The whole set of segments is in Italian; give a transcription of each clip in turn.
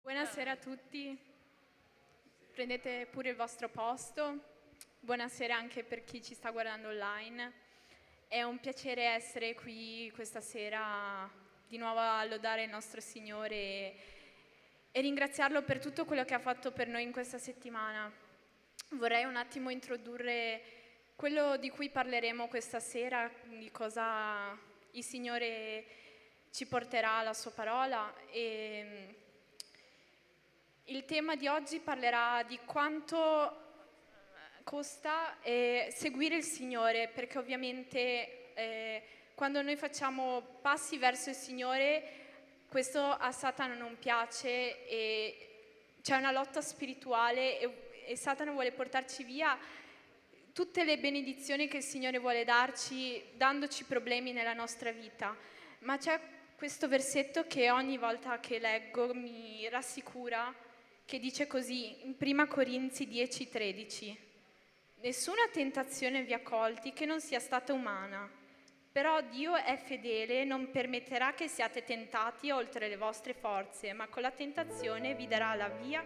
Buonasera a tutti, prendete pure il vostro posto. Buonasera anche per chi ci sta guardando online. È un piacere essere qui questa sera di nuovo a lodare il nostro Signore e ringraziarlo per tutto quello che ha fatto per noi in questa settimana. Vorrei un attimo introdurre quello di cui parleremo questa sera, di cosa il Signore ci porterà alla sua parola. Il tema di oggi parlerà di quanto costa seguire il Signore, perché ovviamente quando noi facciamo passi verso il Signore, questo a Satana non piace e c'è una lotta spirituale e Satana vuole portarci via tutte le benedizioni che il Signore vuole darci, dandoci problemi nella nostra vita. Ma c'è questo versetto che ogni volta che leggo mi rassicura, che dice così, in 1 Corinzi 10:13: nessuna tentazione vi ha colti che non sia stata umana, però Dio è fedele e non permetterà che siate tentati oltre le vostre forze, ma con la tentazione vi darà la via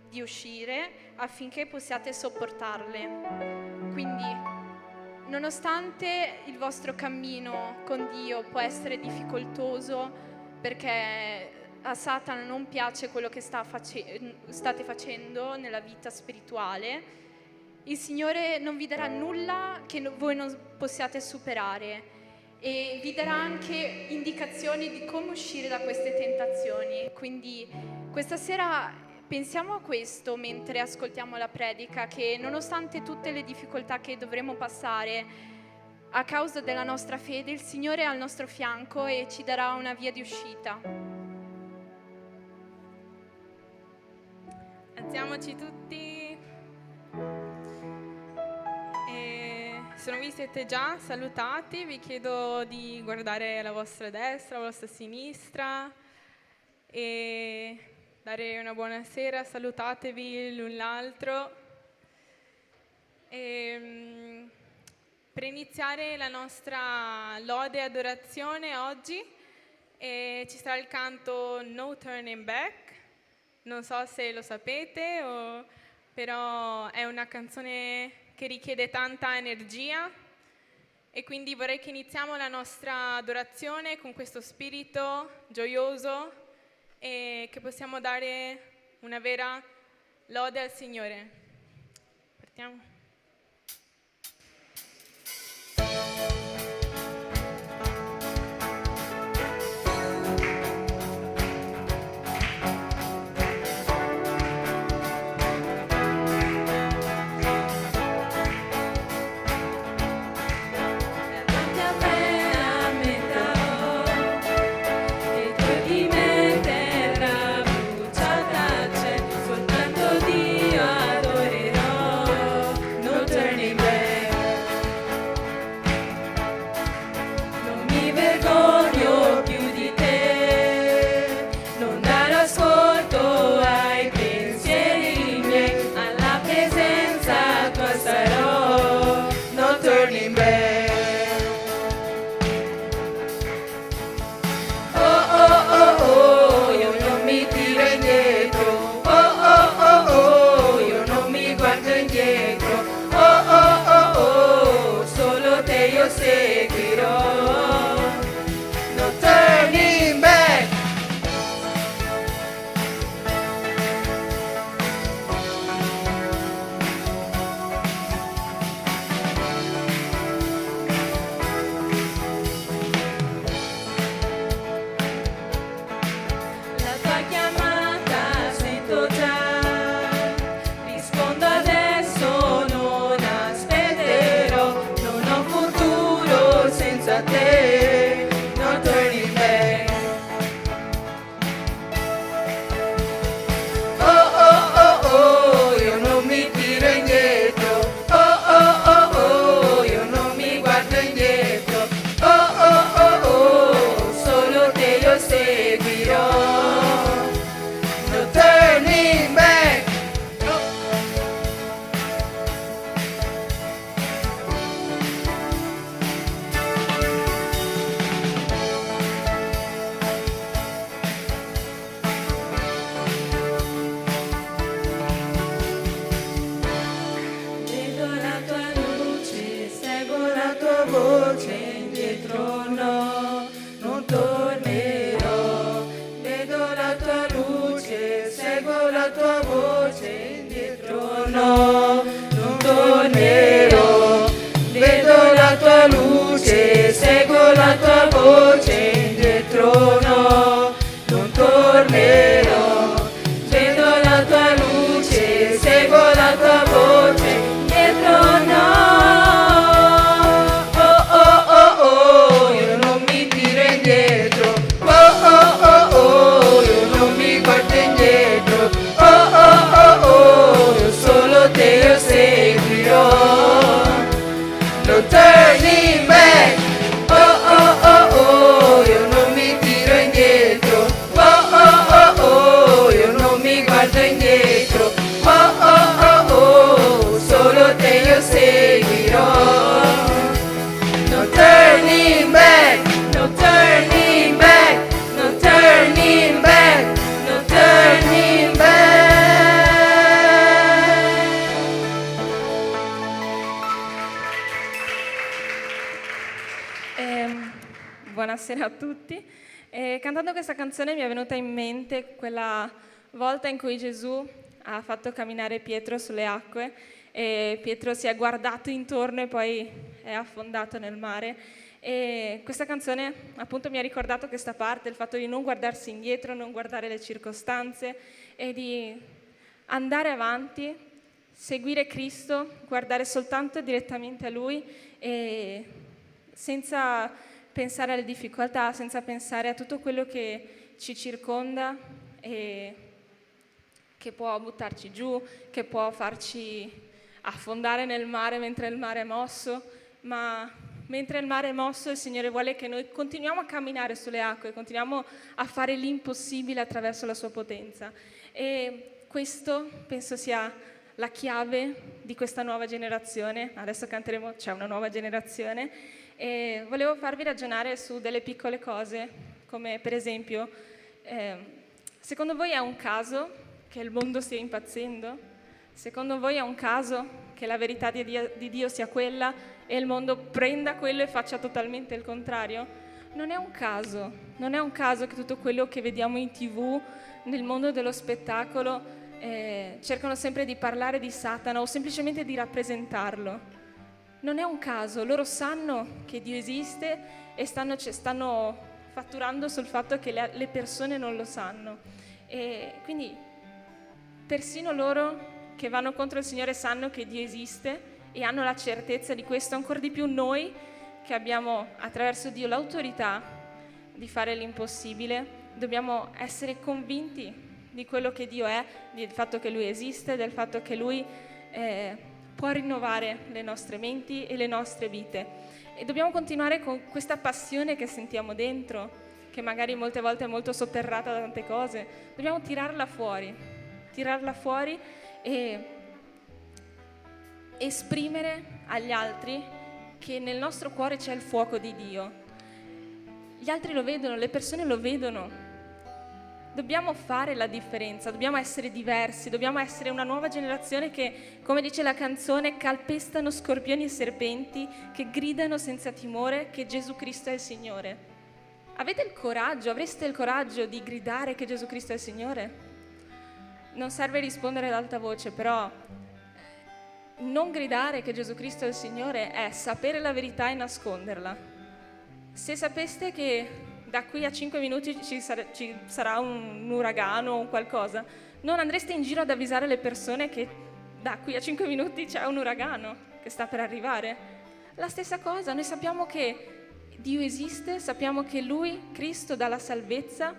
di uscire affinché possiate sopportarle. Quindi, nonostante il vostro cammino con Dio può essere difficoltoso, perché a Satana non piace quello che state facendo nella vita spirituale, il Signore non vi darà nulla che voi non possiate superare e vi darà anche indicazioni di come uscire da queste tentazioni. Quindi questa sera pensiamo a questo mentre ascoltiamo la predica, che nonostante tutte le difficoltà che dovremo passare a causa della nostra fede, il Signore è al nostro fianco e ci darà una via di uscita. Alziamoci tutti. Se non vi siete già salutati, vi chiedo di guardare alla vostra destra, alla vostra sinistra e dare una buonasera, salutatevi l'un l'altro. Per iniziare la nostra lode e adorazione oggi ci sarà il canto No Turning Back. Non so se lo sapete, però è una canzone che richiede tanta energia e quindi vorrei che iniziamo la nostra adorazione con questo spirito gioioso e che possiamo dare una vera lode al Signore. Partiamo. Dio adorerò. tua voce indietro, no, non tornerò. Vedo la tua luce, seguo la tua voce indietro, no, non tornerò. Vedo la tua luce, seguo la tua voce indietro, no. Oh oh oh oh, io non mi tiro indietro. Oh oh oh oh, io non mi guardo indietro. Oh oh oh oh, io solo te io seguirò. No turning back. Oh oh oh oh, io non mi tiro indietro. Oh oh oh oh, io non mi guardo indietro. Oh oh oh oh, solo te io seguirò. No turning back, no turning back, no turning back, no turning back. Buonasera a tutti. Cantando questa canzone mi è venuta in mente quella volta in cui Gesù ha fatto camminare Pietro sulle acque e Pietro si è guardato intorno e poi è affondato nel mare. E questa canzone appunto mi ha ricordato questa parte, il fatto di non guardarsi indietro, non guardare le circostanze e di andare avanti, seguire Cristo, guardare soltanto direttamente a Lui e senza pensare alle difficoltà, senza pensare a tutto quello che ci circonda e che può buttarci giù, che può farci affondare nel mare mentre il mare è mosso, ma mentre il mare è mosso il Signore vuole che noi continuiamo a camminare sulle acque, continuiamo a fare l'impossibile attraverso la sua potenza. E questo penso sia la chiave di questa nuova generazione. Adesso canteremo C'è una nuova generazione. E volevo farvi ragionare su delle piccole cose, come per esempio, secondo voi è un caso che il mondo stia impazzendo? Secondo voi è un caso che la verità di Dio sia quella e il mondo prenda quello e faccia totalmente il contrario? Non è un caso, non è un caso che tutto quello che vediamo in TV, nel mondo dello spettacolo, cercano sempre di parlare di Satana o semplicemente di rappresentarlo. Non è un caso, loro sanno che Dio esiste e stanno fatturando sul fatto che le persone non lo sanno. E quindi persino loro che vanno contro il Signore sanno che Dio esiste e hanno la certezza di questo, ancora di più noi che abbiamo attraverso Dio l'autorità di fare l'impossibile, dobbiamo essere convinti di quello che Dio è, del fatto che Lui esiste, del fatto che Lui può rinnovare le nostre menti e le nostre vite. E dobbiamo continuare con questa passione che sentiamo dentro, che magari molte volte è molto sotterrata da tante cose. Dobbiamo tirarla fuori e esprimere agli altri che nel nostro cuore c'è il fuoco di Dio. Gli altri lo vedono, le persone lo vedono. Dobbiamo fare la differenza, dobbiamo essere diversi, dobbiamo essere una nuova generazione che, come dice la canzone, calpestano scorpioni e serpenti, che gridano senza timore che Gesù Cristo è il Signore. Avete il coraggio, avreste il coraggio di gridare che Gesù Cristo è il Signore? Non serve rispondere ad alta voce, però non gridare che Gesù Cristo è il Signore è sapere la verità e nasconderla. Se sapeste che da qui a 5 minuti ci sarà un uragano o qualcosa, non andreste in giro ad avvisare le persone che da qui a 5 minuti c'è un uragano che sta per arrivare. La stessa cosa, noi sappiamo che Dio esiste, sappiamo che Lui, Cristo, dà la salvezza,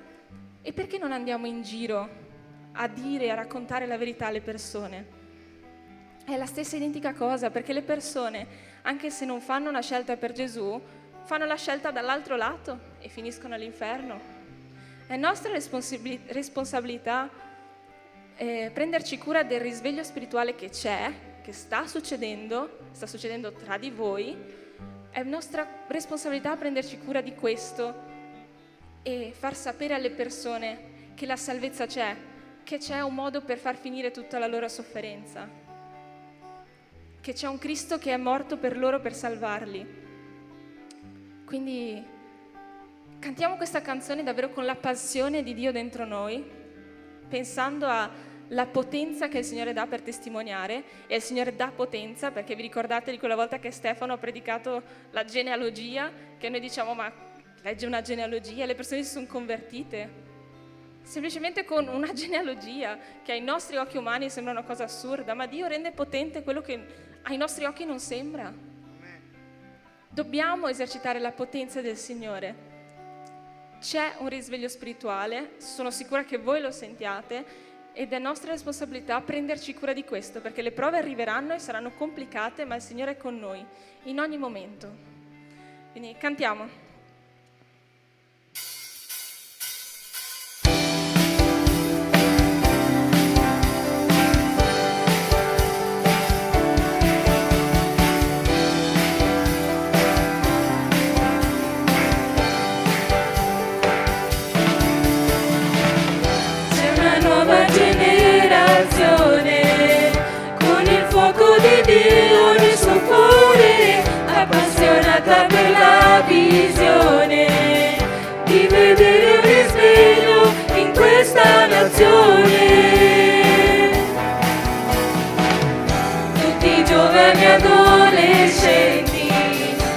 e perché non andiamo in giro a dire, a raccontare la verità alle persone? È la stessa identica cosa, perché le persone, anche se non fanno una scelta per Gesù, fanno la scelta dall'altro lato e finiscono all'inferno. È nostra responsabilità prenderci cura del risveglio spirituale che c'è, che sta succedendo tra di voi. È nostra responsabilità prenderci cura di questo e far sapere alle persone che la salvezza c'è, che c'è un modo per far finire tutta la loro sofferenza, che c'è un Cristo che è morto per loro per salvarli. Quindi cantiamo questa canzone davvero con la passione di Dio dentro noi, pensando a la potenza che il Signore dà per testimoniare, e il Signore dà potenza, perché vi ricordate di quella volta che Stefano ha predicato la genealogia, che noi diciamo ma legge una genealogia e le persone si sono convertite? Semplicemente con una genealogia che ai nostri occhi umani sembra una cosa assurda, ma Dio rende potente quello che ai nostri occhi non sembra. Dobbiamo esercitare la potenza del Signore. C'è un risveglio spirituale, sono sicura che voi lo sentiate, ed è nostra responsabilità prenderci cura di questo, perché le prove arriveranno e saranno complicate, ma il Signore è con noi in ogni momento. Quindi cantiamo. Con il fuoco di Dio nel suo cuore, appassionata per la visione di vedere un risveglio in questa nazione. Tutti i giovani adolescenti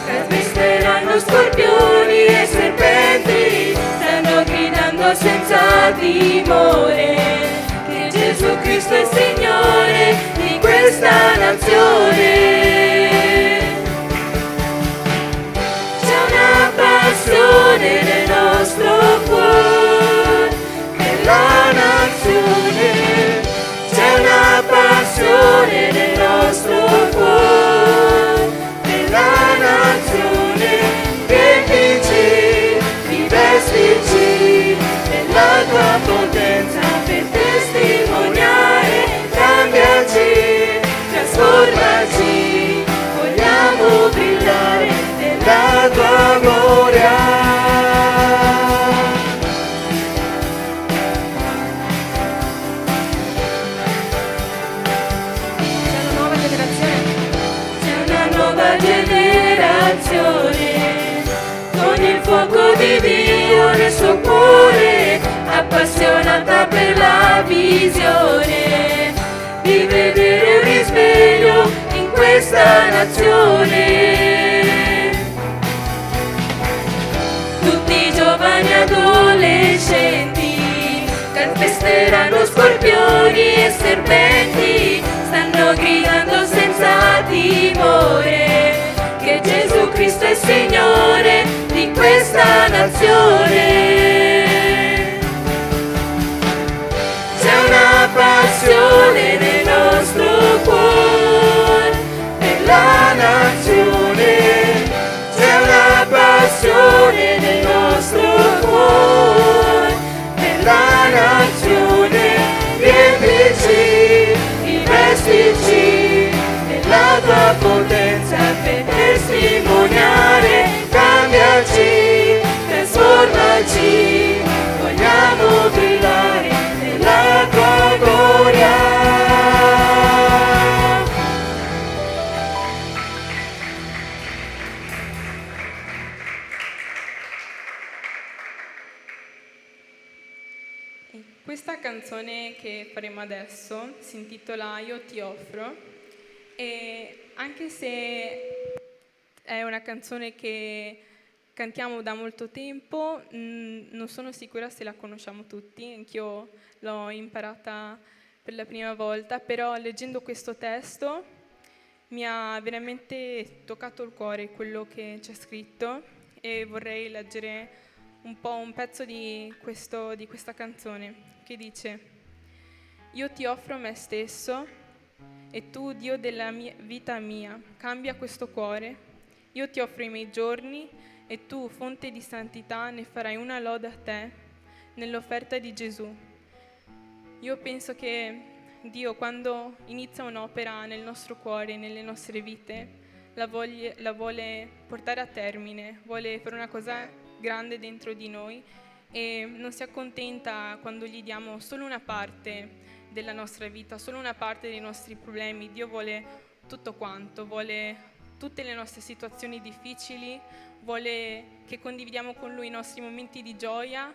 calpesteranno scorpioni e serpenti, stanno gridando senza timore che Gesù Cristo è Signore di questa nazione. C'è una passione nel nostro cuore per la nazione, c'è una passione nel nostro cuore per la nazione. Riempici, rivestici della tua potenza per testimoniare, cambiaci, trasformaci, vogliamo brillare nella tua gloria. C'è una nuova generazione, con il fuoco di Dio nel suo cuore, appassionata per la visione di vedere un risveglio in questa nazione. Tutti i giovani adolescenti calpesteranno scorpioni e serpenti, stanno gridando senza timore che Gesù Cristo è Signore di questa nazione. C'è una passione nel nostro cuore per la nazione, c'è una passione nel nostro cuore per la nazione. Riempici, rivestici della tua potenza per testimoniare, cambiaci, trasformaci, vogliamo brillare nella tua gloria. Questa canzone che faremo adesso si intitola Io ti offro, e anche se è una canzone che cantiamo da molto tempo, non sono sicura se la conosciamo tutti, anch'io l'ho imparata per la prima volta, però leggendo questo testo mi ha veramente toccato il cuore quello che c'è scritto, e vorrei leggere un po' un pezzo di questa canzone che dice: Io ti offro me stesso e tu, Dio della vita mia, cambia questo cuore. Io ti offro i miei giorni e tu, fonte di santità, ne farai una lode a te nell'offerta di Gesù. Io penso che Dio, quando inizia un'opera nel nostro cuore, nelle nostre vite, la vuole portare a termine, vuole fare una cosa grande dentro di noi, e non si accontenta quando gli diamo solo una parte della nostra vita, solo una parte dei nostri problemi. Dio vuole tutto quanto, vuole tutte le nostre situazioni difficili, vuole che condividiamo con Lui i nostri momenti di gioia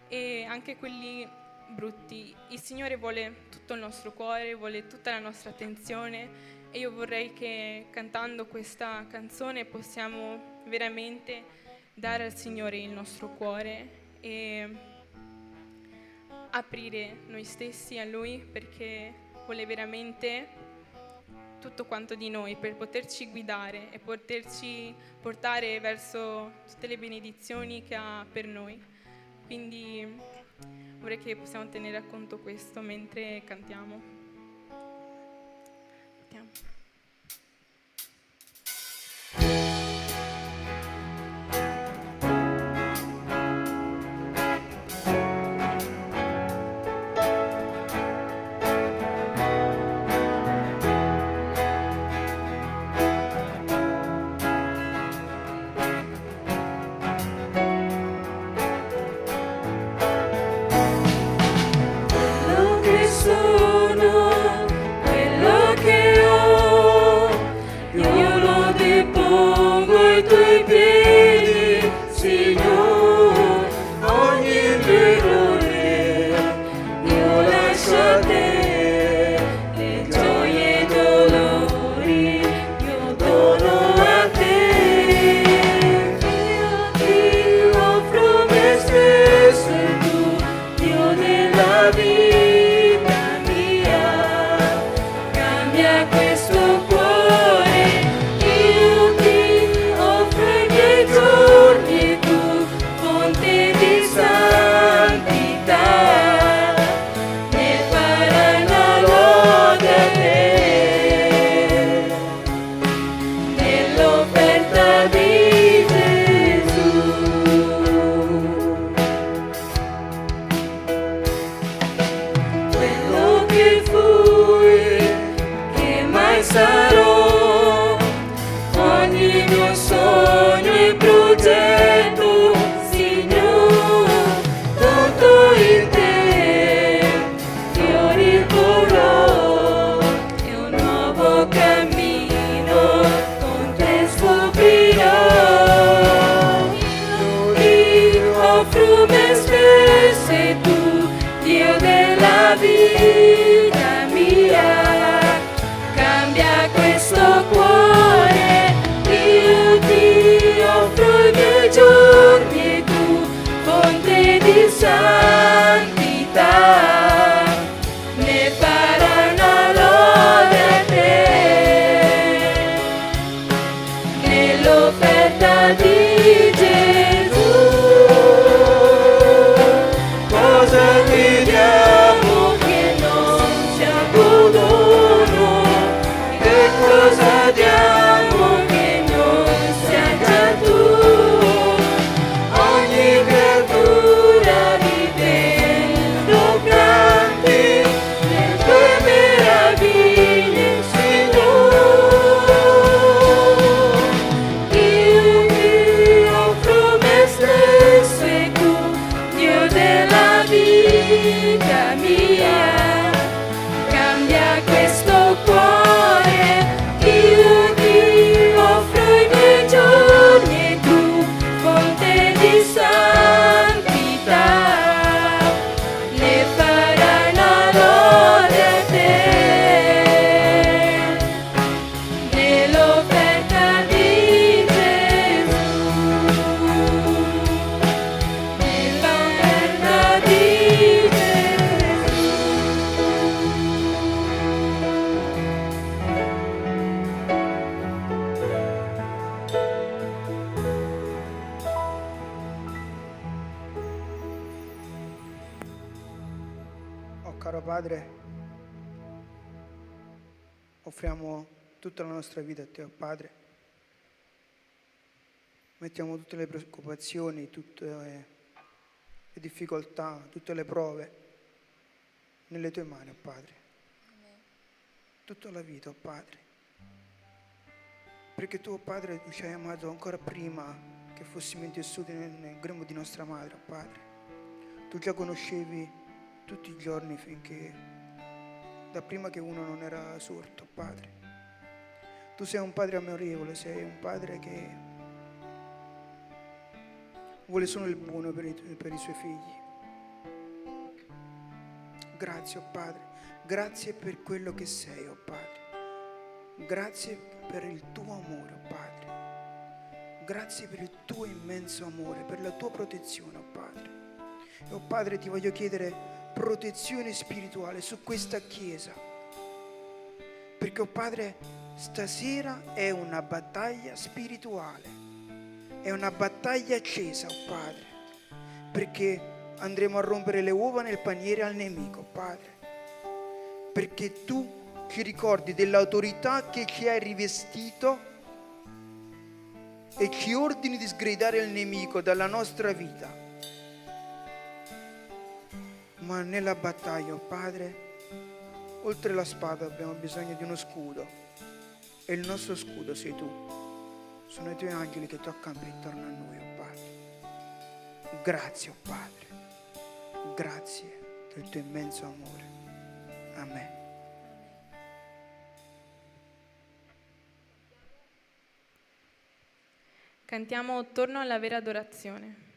e anche quelli brutti. Il Signore vuole tutto il nostro cuore, vuole tutta la nostra attenzione, e io vorrei che cantando questa canzone possiamo veramente dare al Signore il nostro cuore e aprire noi stessi a Lui, perché vuole veramente tutto quanto di noi per poterci guidare e poterci portare verso tutte le benedizioni che ha per noi. Quindi vorrei che possiamo tenere a conto questo mentre cantiamo. Caro Padre, offriamo tutta la nostra vita a Te, oh Padre. Mettiamo tutte le preoccupazioni, tutte le difficoltà, tutte le prove nelle Tue mani, oh Padre. Tutta la vita, oh Padre. Perché Tu, oh Padre, ci hai amato ancora prima che fossimo intessuti nel grembo di nostra madre, oh Padre. Tu già conoscevi tutti i giorni finché, da prima che uno non era sorto, Padre. Tu sei un Padre amorevole, sei un Padre che vuole solo il buono per i Suoi figli. Grazie, oh Padre. Grazie per quello che sei, oh Padre. Grazie per il tuo amore, oh Padre. Grazie per il tuo immenso amore, per la tua protezione, oh Padre. E oh Padre, ti voglio chiedere protezione spirituale su questa Chiesa. Perché, oh Padre, stasera è una battaglia spirituale. È una battaglia accesa, oh Padre. Perché andremo a rompere le uova nel paniere al nemico, Padre. Perché tu ci ricordi dell'autorità che ci hai rivestito e ci ordini di sgridare il nemico dalla nostra vita. Ma nella battaglia, oh Padre, oltre la spada abbiamo bisogno di uno scudo. E il nostro scudo sei tu. Sono i tuoi angeli che tu accampi intorno a noi, oh Padre. Grazie, oh Padre. Grazie del tuo immenso amore. Amen. Cantiamo Torno alla vera adorazione.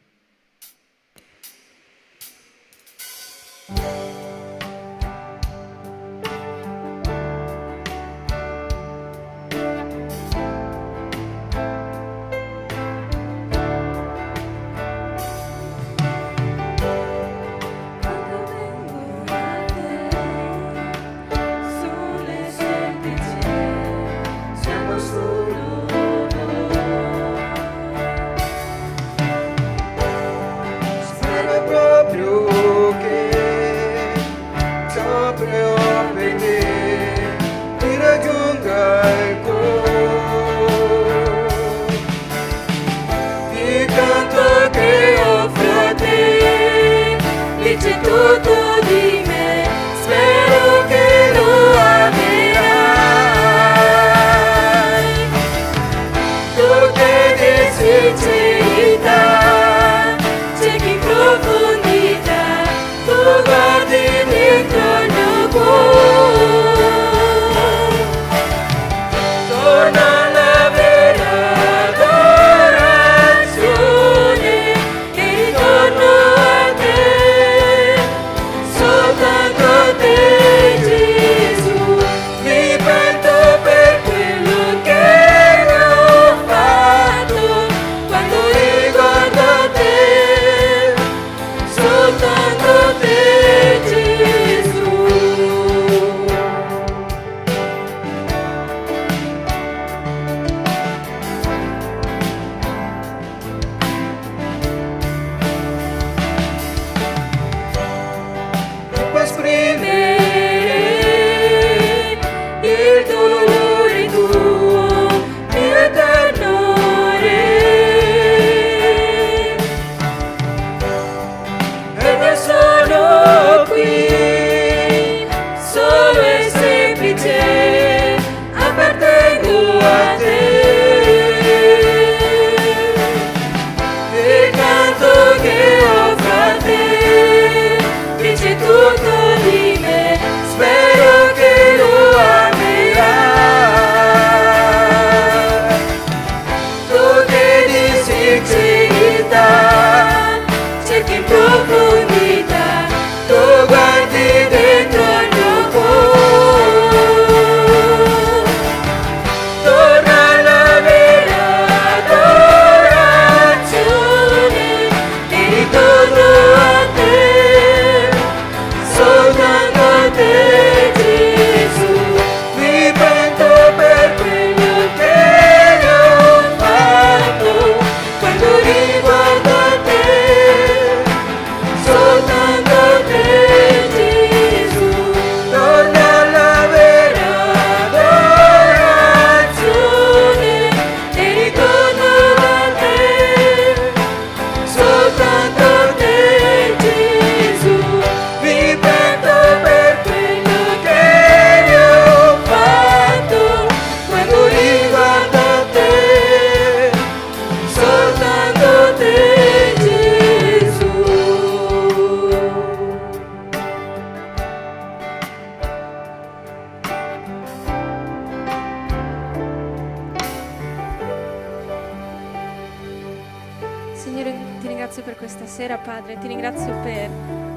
Signore, ti ringrazio per questa sera, Padre, ti ringrazio per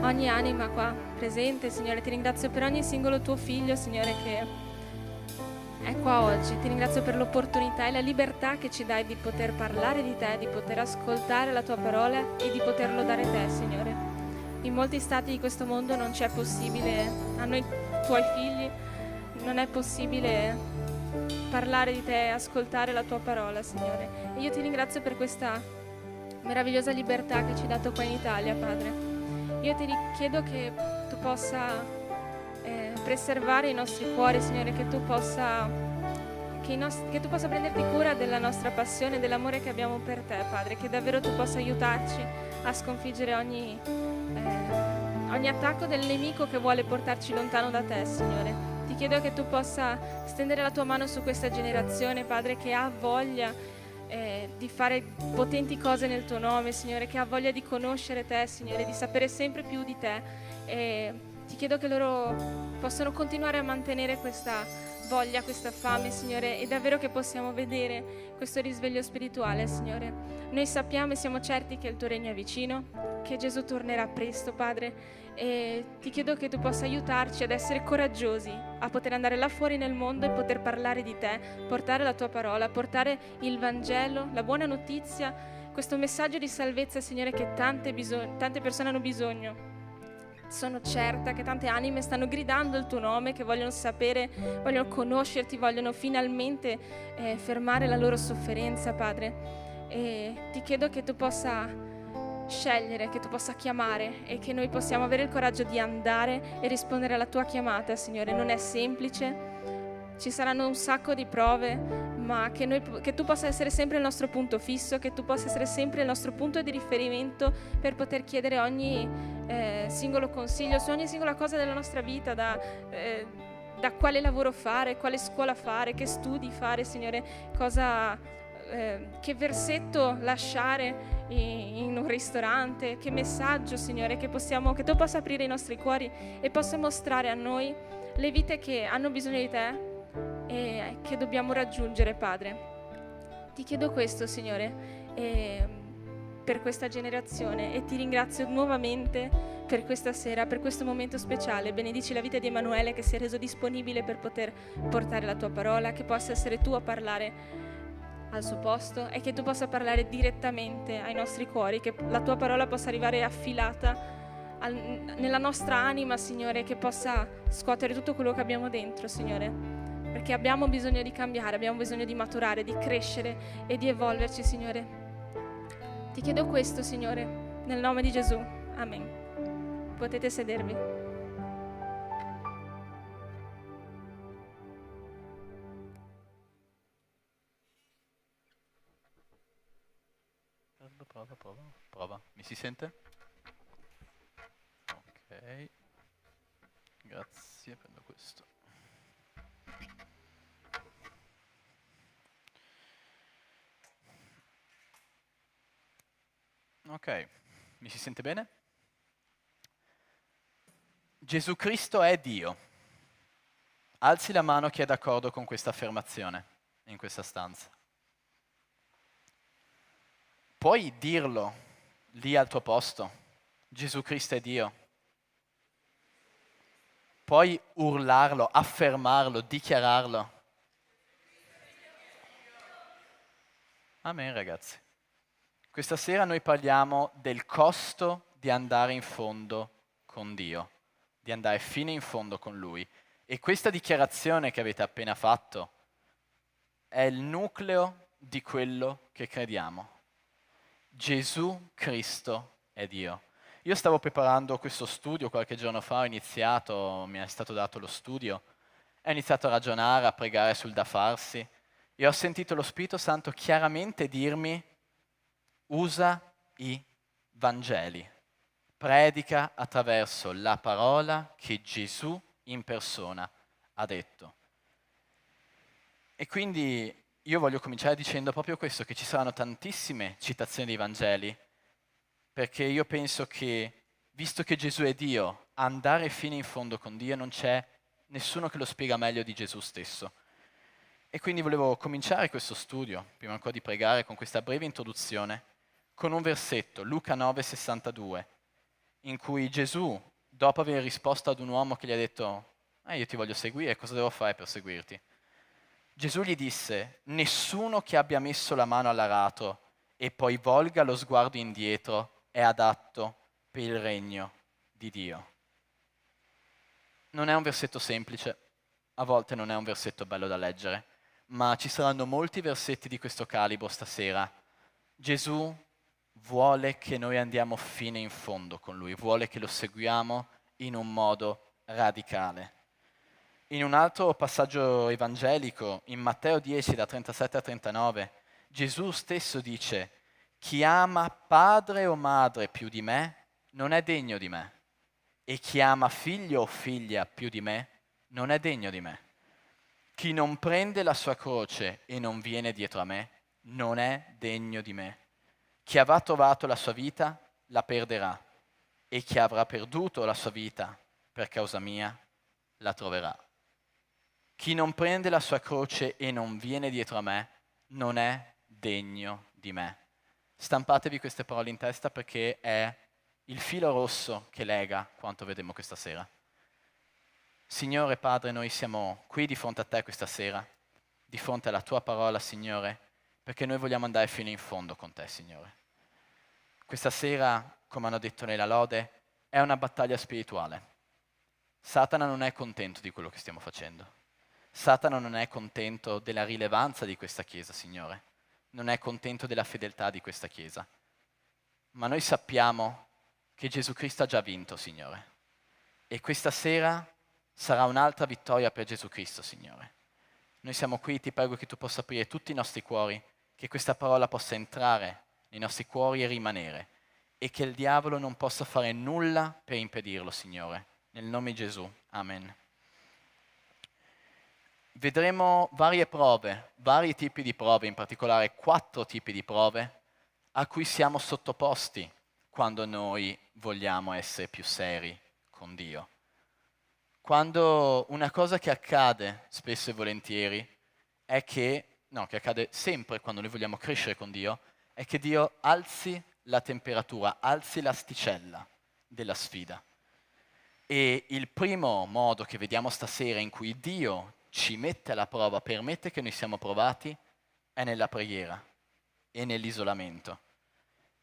ogni anima qua presente, Signore. Ti ringrazio per ogni singolo tuo figlio, Signore, che è qua oggi. Ti ringrazio per l'opportunità e la libertà che ci dai di poter parlare di te, di poter ascoltare la tua parola e di poterlo dare te, Signore. In molti stati di questo mondo non c'è possibile, a noi tuoi figli, non è possibile parlare di te e ascoltare la tua parola, Signore. E io ti ringrazio per questa meravigliosa libertà che ci hai dato qua in Italia, Padre. Io ti chiedo che tu possa preservare i nostri cuori, Signore, che tu possa prenderti cura della nostra passione, dell'amore che abbiamo per te, Padre, che davvero tu possa aiutarci a sconfiggere ogni attacco del nemico che vuole portarci lontano da te, Signore. Ti chiedo che tu possa stendere la tua mano su questa generazione, Padre, che ha voglia di fare potenti cose nel tuo nome, Signore, che ha voglia di conoscere te, Signore, di sapere sempre più di te. E ti chiedo che loro possano continuare a mantenere questa voglia, questa fame, Signore, e davvero che possiamo vedere questo risveglio spirituale, Signore. Noi sappiamo e siamo certi che il tuo regno è vicino, che Gesù tornerà presto, Padre, e ti chiedo che tu possa aiutarci ad essere coraggiosi, a poter andare là fuori nel mondo e poter parlare di te, portare la tua parola, portare il Vangelo, la buona notizia, questo messaggio di salvezza, Signore, che tante persone hanno bisogno. Sono certa che tante anime stanno gridando il tuo nome, che vogliono sapere, vogliono conoscerti, vogliono finalmente fermare la loro sofferenza, Padre. E ti chiedo che tu possa scegliere, che tu possa chiamare e che noi possiamo avere il coraggio di andare e rispondere alla tua chiamata, Signore. Non è semplice, ci saranno un sacco di prove, ma che tu possa essere sempre il nostro punto fisso, che tu possa essere sempre il nostro punto di riferimento per poter chiedere ogni singolo consiglio su ogni singola cosa della nostra vita, da quale lavoro fare, quale scuola fare, che studi fare, Signore, che versetto lasciare in un ristorante, che messaggio, Signore, che tu possa aprire i nostri cuori e possa mostrare a noi le vite che hanno bisogno di te e che dobbiamo raggiungere, Padre. Ti chiedo questo, Signore, per questa generazione, e ti ringrazio nuovamente per questa sera, per questo momento speciale. Benedici la vita di Emanuele, che si è reso disponibile per poter portare la tua parola, che possa essere tu a parlare al suo posto e che tu possa parlare direttamente ai nostri cuori, che la tua parola possa arrivare affilata nella nostra anima, Signore, che possa scuotere tutto quello che abbiamo dentro, Signore, perché abbiamo bisogno di cambiare, abbiamo bisogno di maturare, di crescere e di evolverci, Signore. Ti chiedo questo, Signore, nel nome di Gesù. Amen. Potete sedervi. Prova. Mi si sente? Ok. Grazie, prendo questo. Ok, mi si sente bene? Gesù Cristo è Dio. Alzi la mano chi è d'accordo con questa affermazione in questa stanza. Puoi dirlo lì al tuo posto, Gesù Cristo è Dio. Puoi urlarlo, affermarlo, dichiararlo. Amen, ragazzi. Questa sera noi parliamo del costo di andare in fondo con Dio, di andare fino in fondo con Lui. E questa dichiarazione che avete appena fatto è il nucleo di quello che crediamo. Gesù Cristo è Dio. Io stavo preparando questo studio qualche giorno fa, ho iniziato, mi è stato dato lo studio, ho iniziato a ragionare, a pregare sul da farsi e ho sentito lo Spirito Santo chiaramente dirmi: usa i Vangeli, predica attraverso la parola che Gesù in persona ha detto. E quindi io voglio cominciare dicendo proprio questo, che ci saranno tantissime citazioni dei Vangeli, perché io penso che, visto che Gesù è Dio, andare fino in fondo con Dio non c'è nessuno che lo spiega meglio di Gesù stesso. E quindi volevo cominciare questo studio, prima ancora di pregare, con questa breve introduzione, con un versetto, Luca 9,62, in cui Gesù, dopo aver risposto ad un uomo che gli ha detto io ti voglio seguire, cosa devo fare per seguirti? Gesù gli disse, nessuno che abbia messo la mano all'arato e poi volga lo sguardo indietro è adatto per il regno di Dio. Non è un versetto semplice, a volte non è un versetto bello da leggere, ma ci saranno molti versetti di questo calibro stasera. Gesù vuole che noi andiamo fino in fondo con Lui, vuole che lo seguiamo in un modo radicale. In un altro passaggio evangelico, in Matteo 10, da 37 a 39, Gesù stesso dice, chi ama padre o madre più di me non è degno di me, e chi ama figlio o figlia più di me non è degno di me. Chi non prende la sua croce e non viene dietro a me non è degno di me. Chi avrà trovato la sua vita la perderà, e chi avrà perduto la sua vita per causa mia la troverà. Chi non prende la sua croce e non viene dietro a me non è degno di me. Stampatevi queste parole in testa perché è il filo rosso che lega quanto vedremo questa sera. Signore Padre, noi siamo qui di fronte a te questa sera, di fronte alla tua parola, Signore, perché noi vogliamo andare fino in fondo con te, Signore. Questa sera, come hanno detto nella lode, è una battaglia spirituale. Satana non è contento di quello che stiamo facendo. Satana non è contento della rilevanza di questa Chiesa, Signore. Non è contento della fedeltà di questa Chiesa. Ma noi sappiamo che Gesù Cristo ha già vinto, Signore. E questa sera sarà un'altra vittoria per Gesù Cristo, Signore. Noi siamo qui, ti prego che tu possa aprire tutti i nostri cuori, che questa parola possa entrare nei nostri cuori e rimanere, e che il diavolo non possa fare nulla per impedirlo, Signore. Nel nome di Gesù. Amen. Vedremo varie prove, vari tipi di prove, in particolare 4 tipi di prove a cui siamo sottoposti quando noi vogliamo essere più seri con Dio. Quando una cosa che accade spesso e volentieri è che accade sempre quando noi vogliamo crescere con Dio, è che Dio alzi la temperatura, alzi l'asticella della sfida. E il primo modo che vediamo stasera in cui Dio ci mette alla prova, permette che noi siamo provati, è nella preghiera e nell'isolamento.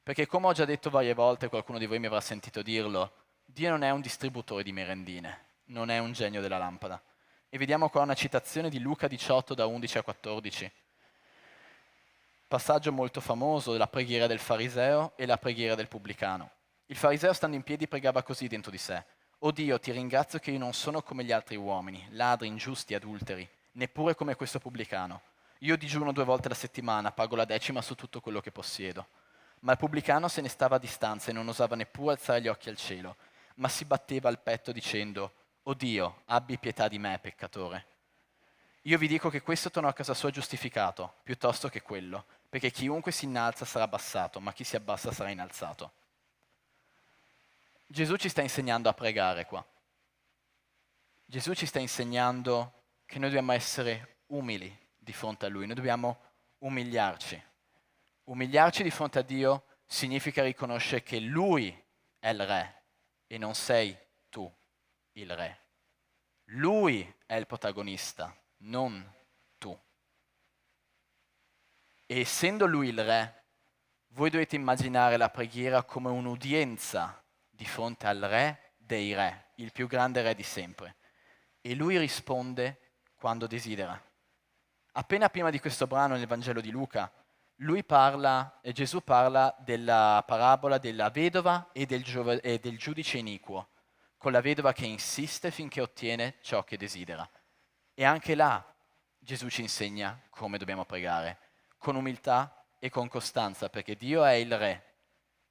Perché come ho già detto varie volte, qualcuno di voi mi avrà sentito dirlo, Dio non è un distributore di merendine, non è un genio della lampada. E vediamo qua una citazione di Luca 18 da 11 a 14. Passaggio molto famoso della preghiera del fariseo e la preghiera del pubblicano. Il fariseo stando in piedi pregava così dentro di sé. «O Dio, ti ringrazio che io non sono come gli altri uomini, ladri, ingiusti, adulteri, neppure come questo pubblicano. Io digiuno 2 volte alla settimana, pago la 10ª su tutto quello che possiedo». Ma il pubblicano se ne stava a distanza e non osava neppure alzare gli occhi al cielo, ma si batteva al petto dicendo: «O Dio, abbi pietà di me, peccatore». Io vi dico che questo tornò a casa sua giustificato, piuttosto che quello, perché chiunque si innalza sarà abbassato, ma chi si abbassa sarà innalzato. Gesù ci sta insegnando a pregare qua. Gesù ci sta insegnando che noi dobbiamo essere umili di fronte a Lui, noi dobbiamo umiliarci. Umiliarci di fronte a Dio significa riconoscere che Lui è il Re e non sei tu il Re. Lui è il protagonista, non tu. E essendo Lui il Re, voi dovete immaginare la preghiera come un'udienza di fronte al Re dei Re, il più grande Re di sempre. E Lui risponde quando desidera. Appena prima di questo brano nel Vangelo di Luca, Gesù parla della parabola della vedova e del giudice iniquo, con la vedova che insiste finché ottiene ciò che desidera. E anche là Gesù ci insegna come dobbiamo pregare, con umiltà e con costanza, perché Dio è il Re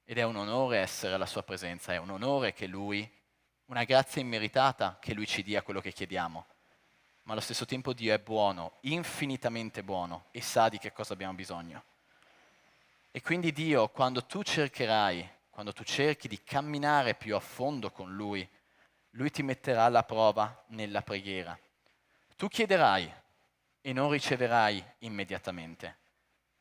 ed è un onore essere alla sua presenza, è un onore che Lui, una grazia immeritata che Lui ci dia quello che chiediamo. Ma allo stesso tempo Dio è buono, infinitamente buono, e sa di che cosa abbiamo bisogno. E quindi Dio, quando tu cerchi di camminare più a fondo con Lui, Lui ti metterà alla prova nella preghiera. Tu chiederai e non riceverai immediatamente,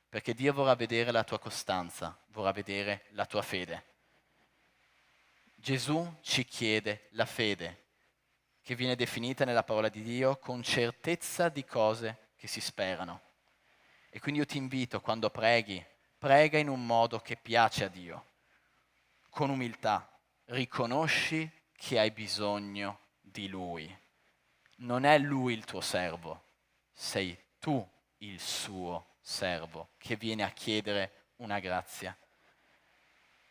perché Dio vorrà vedere la tua costanza, vorrà vedere la tua fede. Gesù ci chiede la fede, che viene definita nella parola di Dio con certezza di cose che si sperano. E quindi io ti invito, quando preghi, prega in un modo che piace a Dio, con umiltà. Riconosci che hai bisogno di Lui. Non è Lui il tuo servo, sei tu il suo servo che viene a chiedere una grazia.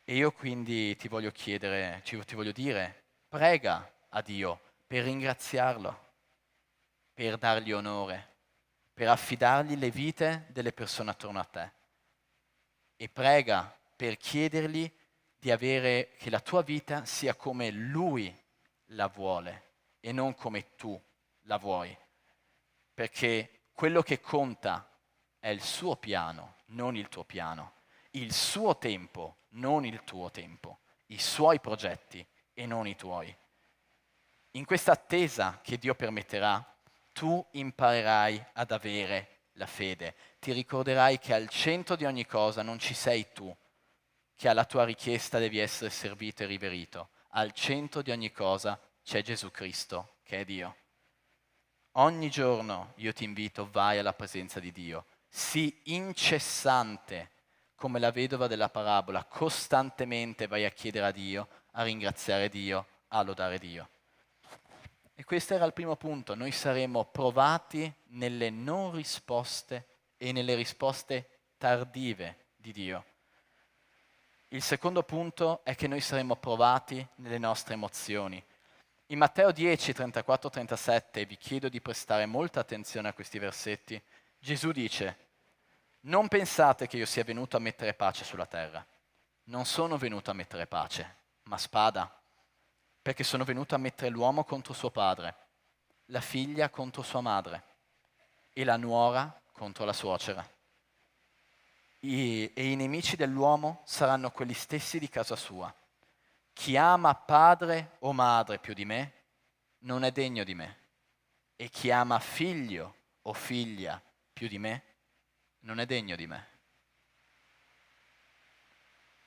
E io quindi ti voglio chiedere, ti voglio dire, prega a Dio per ringraziarlo, per dargli onore, per affidargli le vite delle persone attorno a te. E prega per chiedergli di avere che la tua vita sia come Lui la vuole e non come tu la vuoi. Perché quello che conta è il suo piano, non il tuo piano. Il suo tempo, non il tuo tempo. I suoi progetti e non i tuoi. In questa attesa che Dio permetterà, tu imparerai ad avere la fede. Ti ricorderai che al centro di ogni cosa non ci sei tu, che alla tua richiesta devi essere servito e riverito. Al centro di ogni cosa c'è Gesù Cristo, che è Dio. Ogni giorno io ti invito, vai alla presenza di Dio. Sii incessante, come la vedova della parabola, costantemente vai a chiedere a Dio, a ringraziare Dio, a lodare Dio. E questo era il primo punto, noi saremo provati nelle non risposte e nelle risposte tardive di Dio. Il secondo punto è che noi saremo provati nelle nostre emozioni. In Matteo 10, 34, 37, vi chiedo di prestare molta attenzione a questi versetti, Gesù dice: non pensate che io sia venuto a mettere pace sulla terra. Non sono venuto a mettere pace, ma spada, perché sono venuto a mettere l'uomo contro suo padre, la figlia contro sua madre e la nuora contro la suocera. E i nemici dell'uomo saranno quelli stessi di casa sua. Chi ama padre o madre più di me non è degno di me, e chi ama figlio o figlia più di me non è degno di me.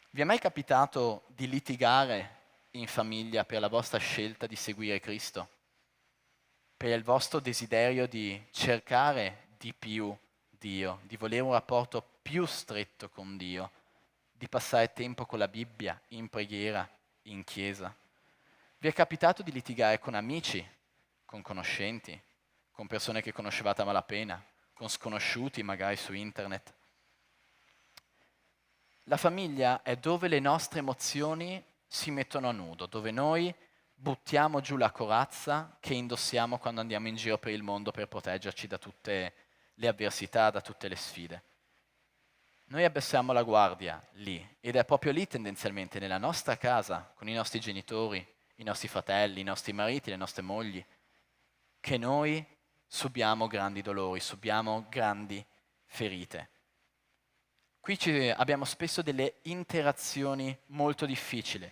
Vi è mai capitato di litigare in famiglia per la vostra scelta di seguire Cristo? Per il vostro desiderio di cercare di più Dio, di volere un rapporto più stretto con Dio, di passare tempo con la Bibbia, in preghiera, in chiesa? Vi è capitato di litigare con amici, con conoscenti, con persone che conoscevate a malapena, con sconosciuti magari su internet? La famiglia è dove le nostre emozioni si mettono a nudo, dove noi buttiamo giù la corazza che indossiamo quando andiamo in giro per il mondo per proteggerci da tutte le avversità, da tutte le sfide. Noi abbassiamo la guardia lì, ed è proprio lì tendenzialmente, nella nostra casa, con i nostri genitori, i nostri fratelli, i nostri mariti, le nostre mogli, che noi subiamo grandi dolori, subiamo grandi ferite. Qui abbiamo spesso delle interazioni molto difficili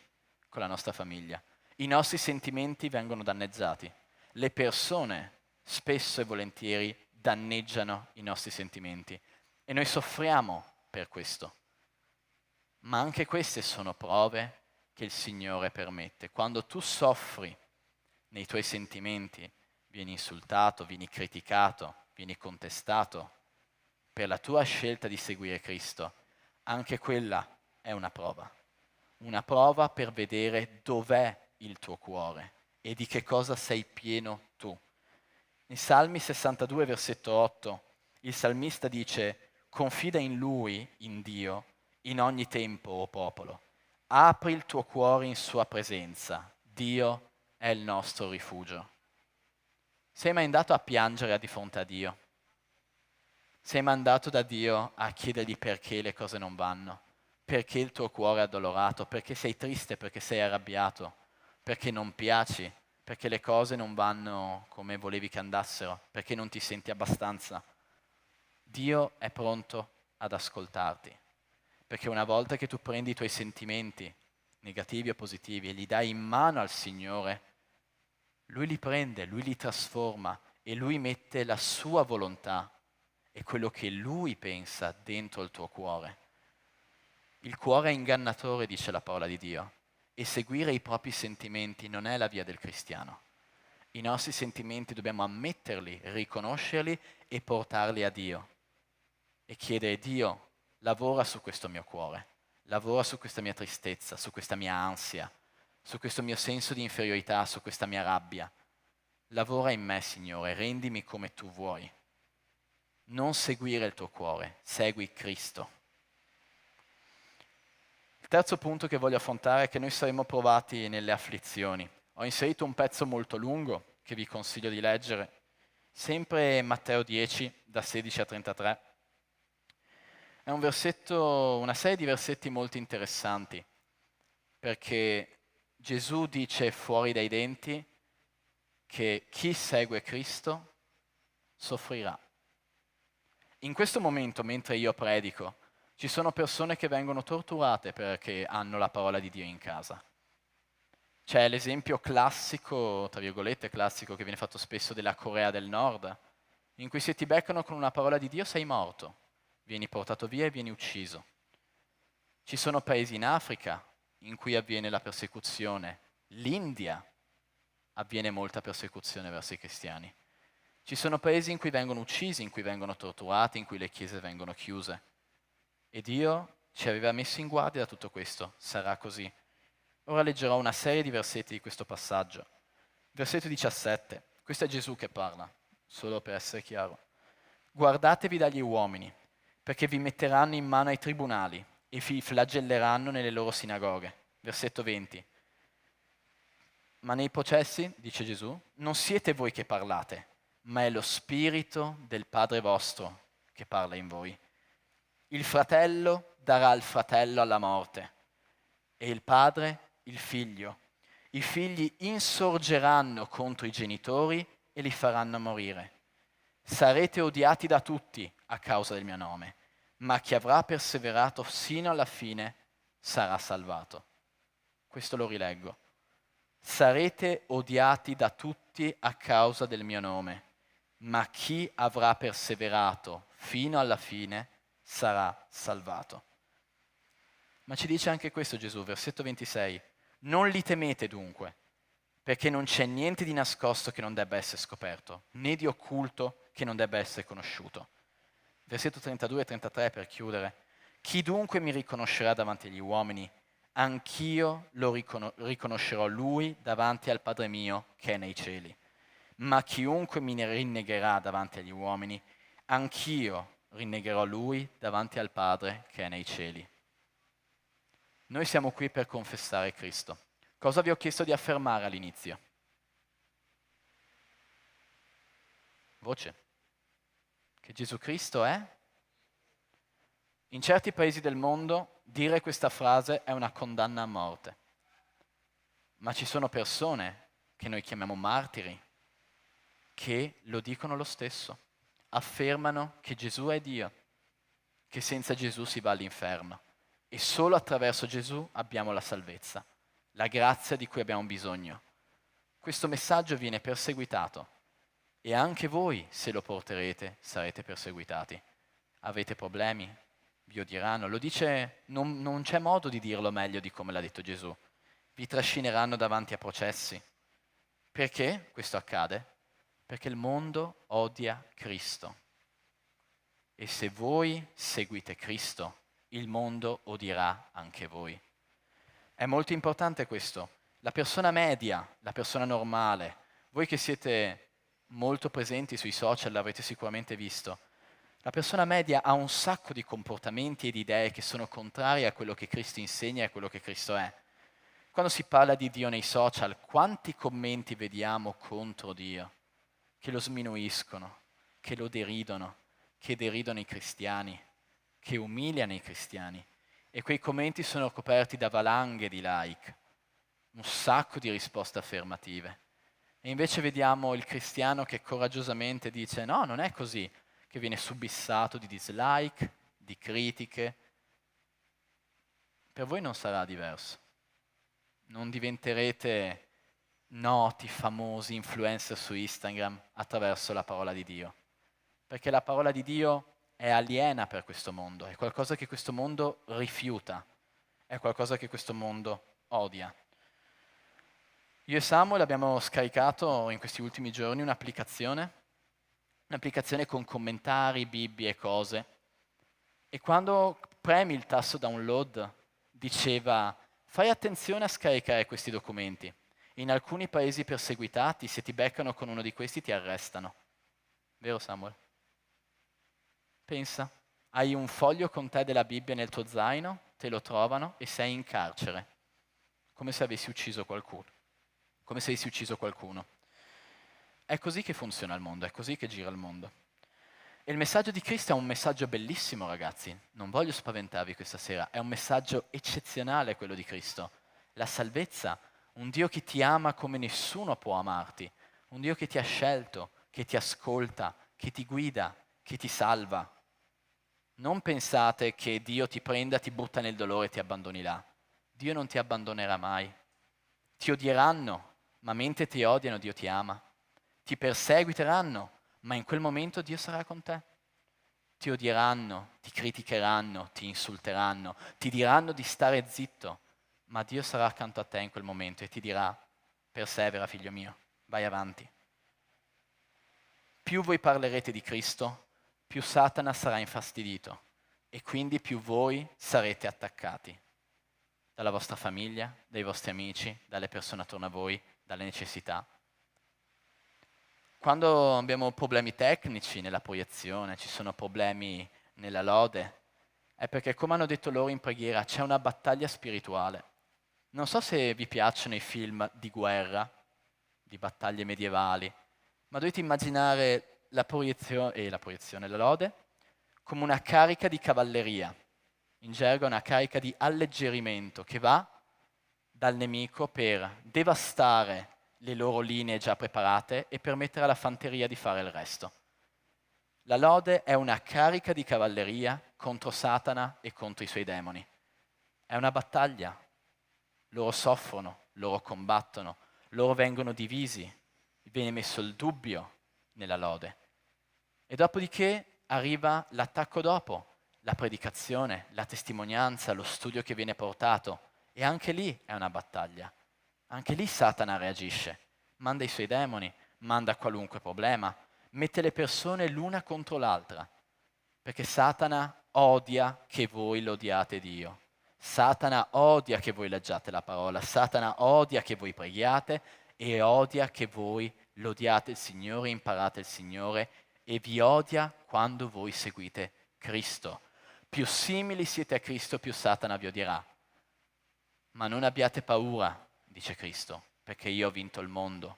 con la nostra famiglia. I nostri sentimenti vengono danneggiati. Le persone spesso e volentieri danneggiano i nostri sentimenti e noi soffriamo per questo. Ma anche queste sono prove che il Signore permette. Quando tu soffri nei tuoi sentimenti, vieni insultato, vieni criticato, vieni contestato per la tua scelta di seguire Cristo, anche quella è una prova per vedere dov'è il tuo cuore e di che cosa sei pieno tu. In Salmi 62, versetto 8, il salmista dice: confida in Lui, in Dio, in ogni tempo, o popolo. Apri il tuo cuore in sua presenza. Dio è il nostro rifugio. Sei mai andato a piangere di fronte a Dio? Sei mai andato da Dio a chiedergli perché le cose non vanno? Perché il tuo cuore è addolorato? Perché sei triste? Perché sei arrabbiato? Perché non piaci? Perché le cose non vanno come volevi che andassero? Perché non ti senti abbastanza? Dio è pronto ad ascoltarti, perché una volta che tu prendi i tuoi sentimenti, negativi o positivi, e li dai in mano al Signore, Lui li prende, Lui li trasforma e Lui mette la sua volontà e quello che Lui pensa dentro il tuo cuore. Il cuore è ingannatore, dice la parola di Dio, E seguire i propri sentimenti non è la via del cristiano. I nostri sentimenti dobbiamo ammetterli, riconoscerli e portarli a Dio. E chiedere: Dio, lavora su questo mio cuore, lavora su questa mia tristezza, su questa mia ansia, su questo mio senso di inferiorità, su questa mia rabbia. Lavora in me, Signore, rendimi come tu vuoi. Non seguire il tuo cuore, segui Cristo. Il terzo punto che voglio affrontare è che noi saremo provati nelle afflizioni. Ho inserito un pezzo molto lungo che vi consiglio di leggere, sempre Matteo 10, da 16 a 33. È un versetto, una serie di versetti molto interessanti, perché Gesù dice fuori dai denti che chi segue Cristo soffrirà. In questo momento, mentre io predico, ci sono persone che vengono torturate perché hanno la parola di Dio in casa. C'è l'esempio classico, tra virgolette classico, che viene fatto spesso della Corea del Nord, in cui se ti beccano con una parola di Dio sei morto, vieni portato via e vieni ucciso. Ci sono paesi in Africa in cui avviene la persecuzione. L'India avviene molta persecuzione verso i cristiani. Ci sono paesi in cui vengono uccisi, in cui vengono torturati, in cui le chiese vengono chiuse. E Dio ci aveva messo in guardia da tutto questo, sarà così. Ora leggerò una serie di versetti di questo passaggio. Versetto 17, questo è Gesù che parla, solo per essere chiaro. Guardatevi dagli uomini, perché vi metteranno in mano ai tribunali e vi flagelleranno nelle loro sinagoghe. Versetto 20. Ma nei processi, dice Gesù, non siete voi che parlate, ma è lo Spirito del Padre vostro che parla in voi. Il fratello darà al fratello alla morte e il padre il figlio. I figli insorgeranno contro i genitori e li faranno morire. Sarete odiati da tutti a causa del mio nome, ma chi avrà perseverato sino alla fine sarà salvato. Questo lo rileggo. Sarete odiati da tutti a causa del mio nome, ma chi avrà perseverato fino alla fine sarà salvato. Ma ci dice anche questo Gesù, versetto 26. Non li temete dunque, perché non c'è niente di nascosto che non debba essere scoperto, né di occulto che non debba essere conosciuto. Versetto 32 e 33 per chiudere. Chi dunque mi riconoscerà davanti agli uomini? Anch'io lo riconoscerò lui davanti al Padre mio che è nei cieli. Ma chiunque mi ne rinnegherà davanti agli uomini, anch'io rinnegherò lui davanti al Padre che è nei cieli. Noi siamo qui per confessare Cristo. Cosa vi ho chiesto di affermare all'inizio? Voce. Che Gesù Cristo è? In certi paesi del mondo dire questa frase è una condanna a morte. Ma ci sono persone che noi chiamiamo martiri che lo dicono lo stesso. Affermano che Gesù è Dio, che senza Gesù si va all'inferno e solo attraverso Gesù abbiamo la salvezza, la grazia di cui abbiamo bisogno. Questo messaggio viene perseguitato e anche voi, se lo porterete, sarete perseguitati. Avete problemi? Vi odieranno. Lo dice, non c'è modo di dirlo meglio di come l'ha detto Gesù. Vi trascineranno davanti a processi. Perché questo accade? Perché il mondo odia Cristo. E se voi seguite Cristo, il mondo odierà anche voi. È molto importante questo. La persona media, la persona normale, voi che siete molto presenti sui social l'avrete sicuramente visto, la persona media ha un sacco di comportamenti e di idee che sono contrarie a quello che Cristo insegna e a quello che Cristo è. Quando si parla di Dio nei social, quanti commenti vediamo contro Dio? Che lo sminuiscono, che lo deridono, che deridono i cristiani, che umiliano i cristiani. E quei commenti sono coperti da valanghe di like, un sacco di risposte affermative. E invece vediamo il cristiano che coraggiosamente dice no, non è così, che viene subissato di dislike, di critiche. Per voi non sarà diverso. Non diventerete noti, famosi, influencer su Instagram attraverso la parola di Dio. Perché la parola di Dio è aliena per questo mondo, è qualcosa che questo mondo rifiuta, è qualcosa che questo mondo odia. Io e Samuel abbiamo scaricato in questi ultimi giorni un'applicazione con commentari, Bibbie e cose. E quando premi il tasto download diceva fai attenzione a scaricare questi documenti. In alcuni paesi perseguitati, se ti beccano con uno di questi ti arrestano. Vero Samuel? Pensa, hai un foglio con te della Bibbia nel tuo zaino, te lo trovano e sei in carcere. Come se avessi ucciso qualcuno. Come se avessi ucciso qualcuno. È così che funziona il mondo, è così che gira il mondo. E il messaggio di Cristo è un messaggio bellissimo, ragazzi. Non voglio spaventarvi questa sera, è un messaggio eccezionale quello di Cristo. La salvezza, un Dio che ti ama come nessuno può amarti, un Dio che ti ha scelto, che ti ascolta, che ti guida, che ti salva. Non pensate che Dio ti prenda, ti butta nel dolore e ti abbandoni là. Dio non ti abbandonerà mai. Ti odieranno, ma mentre ti odiano Dio ti ama. Ti perseguiteranno, ma in quel momento Dio sarà con te. Ti odieranno, ti criticheranno, ti insulteranno, ti diranno di stare zitto, ma Dio sarà accanto a te in quel momento e ti dirà, persevera figlio mio, vai avanti. Più voi parlerete di Cristo, più Satana sarà infastidito e quindi più voi sarete attaccati dalla vostra famiglia, dai vostri amici, dalle persone attorno a voi, dalle necessità. Quando abbiamo problemi tecnici nella proiezione, ci sono problemi nella lode, è perché, come hanno detto loro in preghiera, c'è una battaglia spirituale. Non so se vi piacciono i film di guerra, di battaglie medievali, ma dovete immaginare la lode, come una carica di cavalleria, in gergo una carica di alleggerimento che va dal nemico per devastare le loro linee già preparate e permettere alla fanteria di fare il resto. La lode è una carica di cavalleria contro Satana e contro i suoi demoni. È una battaglia. Loro soffrono, loro combattono, loro vengono divisi, viene messo il dubbio nella lode. E dopodiché arriva l'attacco dopo, la predicazione, la testimonianza, lo studio che viene portato. E anche lì è una battaglia. Anche lì Satana reagisce, manda i suoi demoni, manda qualunque problema, mette le persone l'una contro l'altra, perché Satana odia che voi lodiate Dio. Satana odia che voi leggiate la parola, Satana odia che voi preghiate e odia che voi lodiate il Signore, imparate il Signore e vi odia quando voi seguite Cristo. Più simili siete a Cristo, più Satana vi odierà. Ma non abbiate paura, dice Cristo, perché io ho vinto il mondo.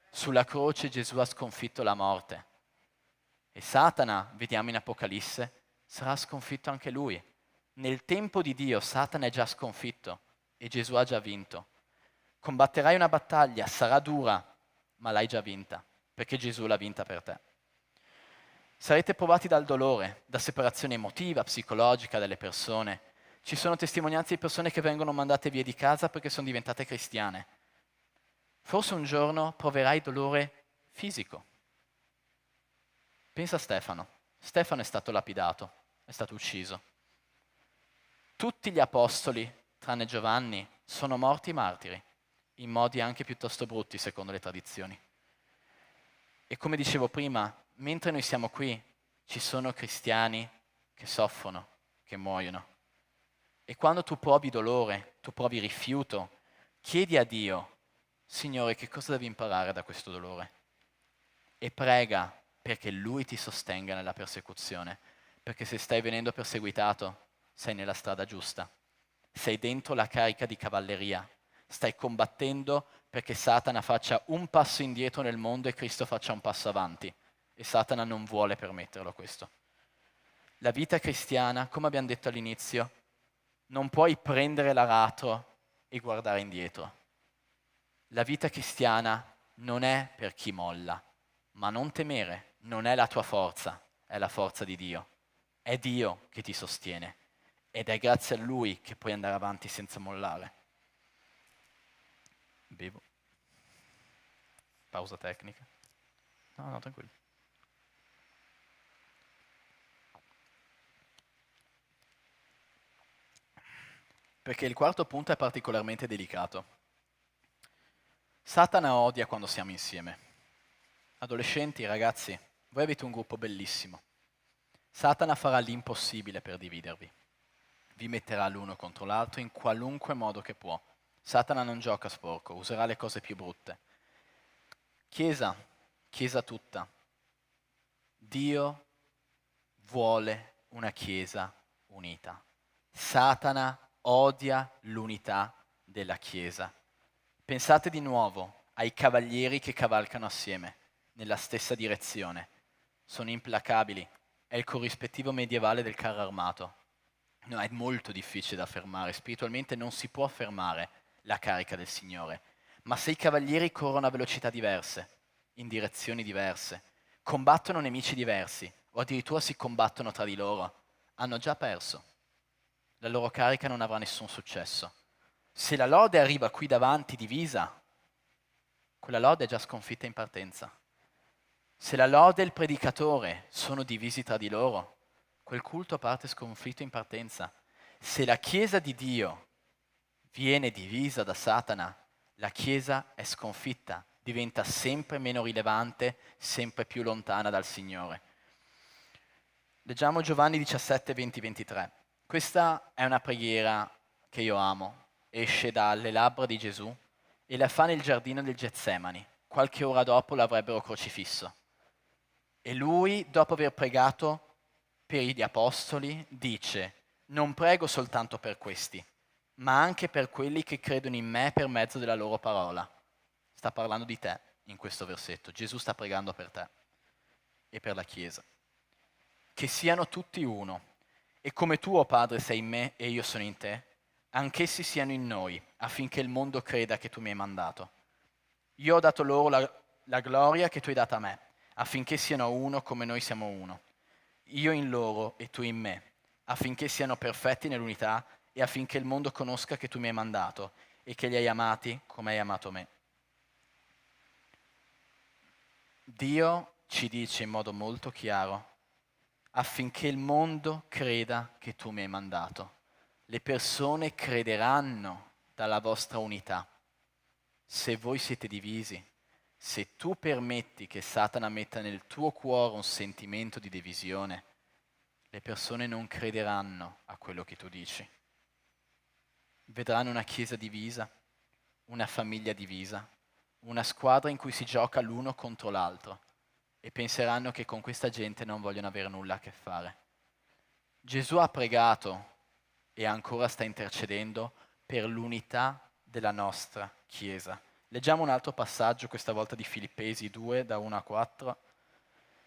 Sulla croce Gesù ha sconfitto la morte. E Satana, vediamo in Apocalisse, sarà sconfitto anche lui. Nel tempo di Dio Satana è già sconfitto e Gesù ha già vinto. Combatterai una battaglia, sarà dura, ma l'hai già vinta, perché Gesù l'ha vinta per te. Sarete provati dal dolore, da separazione emotiva, psicologica delle persone. Ci sono testimonianze di persone che vengono mandate via di casa perché sono diventate cristiane. Forse un giorno proverai dolore fisico. Pensa a Stefano. Stefano è stato lapidato, è stato ucciso. Tutti gli apostoli, tranne Giovanni, sono morti martiri, in modi anche piuttosto brutti secondo le tradizioni. E come dicevo prima, mentre noi siamo qui, ci sono cristiani che soffrono, che muoiono. E quando tu provi dolore, tu provi rifiuto, chiedi a Dio, Signore, che cosa devi imparare da questo dolore? E prega perché Lui ti sostenga nella persecuzione, perché se stai venendo perseguitato, sei nella strada giusta, sei dentro la carica di cavalleria, stai combattendo perché Satana faccia un passo indietro nel mondo e Cristo faccia un passo avanti. E Satana non vuole permetterlo questo. La vita cristiana, come abbiamo detto all'inizio, non puoi prendere l'aratro e guardare indietro. La vita cristiana non è per chi molla, ma non temere, non è la tua forza, è la forza di Dio. È Dio che ti sostiene ed è grazie a Lui che puoi andare avanti senza mollare. Bevo. Pausa tecnica. No, tranquillo. perché il quarto punto è particolarmente delicato. Satana odia quando siamo insieme. Adolescenti, ragazzi, voi avete un gruppo bellissimo. Satana farà l'impossibile per dividervi. Vi metterà l'uno contro l'altro in qualunque modo che può. Satana non gioca sporco, userà le cose più brutte. Chiesa tutta. Dio vuole una Chiesa unita. Satana odia l'unità della Chiesa. Pensate di nuovo ai cavalieri che cavalcano assieme, nella stessa direzione. Sono implacabili. È il corrispettivo medievale del carro armato. No, è molto difficile da fermare. Spiritualmente non si può fermare la carica del Signore. Ma se i cavalieri corrono a velocità diverse, in direzioni diverse, combattono nemici diversi, o addirittura si combattono tra di loro, hanno già perso. La loro carica non avrà nessun successo. Se la lode arriva qui davanti divisa, quella lode è già sconfitta in partenza. Se la lode e il predicatore sono divisi tra di loro, quel culto parte sconfitto in partenza. Se la Chiesa di Dio viene divisa da Satana, la Chiesa è sconfitta, diventa sempre meno rilevante, sempre più lontana dal Signore. Leggiamo Giovanni 17, 20, 23. Questa è una preghiera che io amo. Esce dalle labbra di Gesù e la fa nel giardino del Getsemani. Qualche ora dopo l'avrebbero crocifisso. E lui, dopo aver pregato per gli apostoli, dice: non prego soltanto per questi, ma anche per quelli che credono in me per mezzo della loro parola. Sta parlando di te in questo versetto. Gesù sta pregando per te e per la Chiesa. Che siano tutti uno, e come tu, o Padre, sei in me e io sono in te, anch'essi siano in noi, affinché il mondo creda che tu mi hai mandato. Io ho dato loro la gloria che tu hai data a me, affinché siano uno come noi siamo uno. Io in loro e tu in me, affinché siano perfetti nell'unità e affinché il mondo conosca che tu mi hai mandato e che li hai amati come hai amato me. Dio ci dice in modo molto chiaro: affinché il mondo creda che tu mi hai mandato. Le persone crederanno dalla vostra unità. Se voi siete divisi, se tu permetti che Satana metta nel tuo cuore un sentimento di divisione, le persone non crederanno a quello che tu dici. Vedranno una chiesa divisa, una famiglia divisa, una squadra in cui si gioca l'uno contro l'altro e penseranno che con questa gente non vogliono avere nulla a che fare. Gesù ha pregato e ancora sta intercedendo per l'unità della nostra Chiesa. Leggiamo un altro passaggio, questa volta di Filippesi 2, da 1 a 4.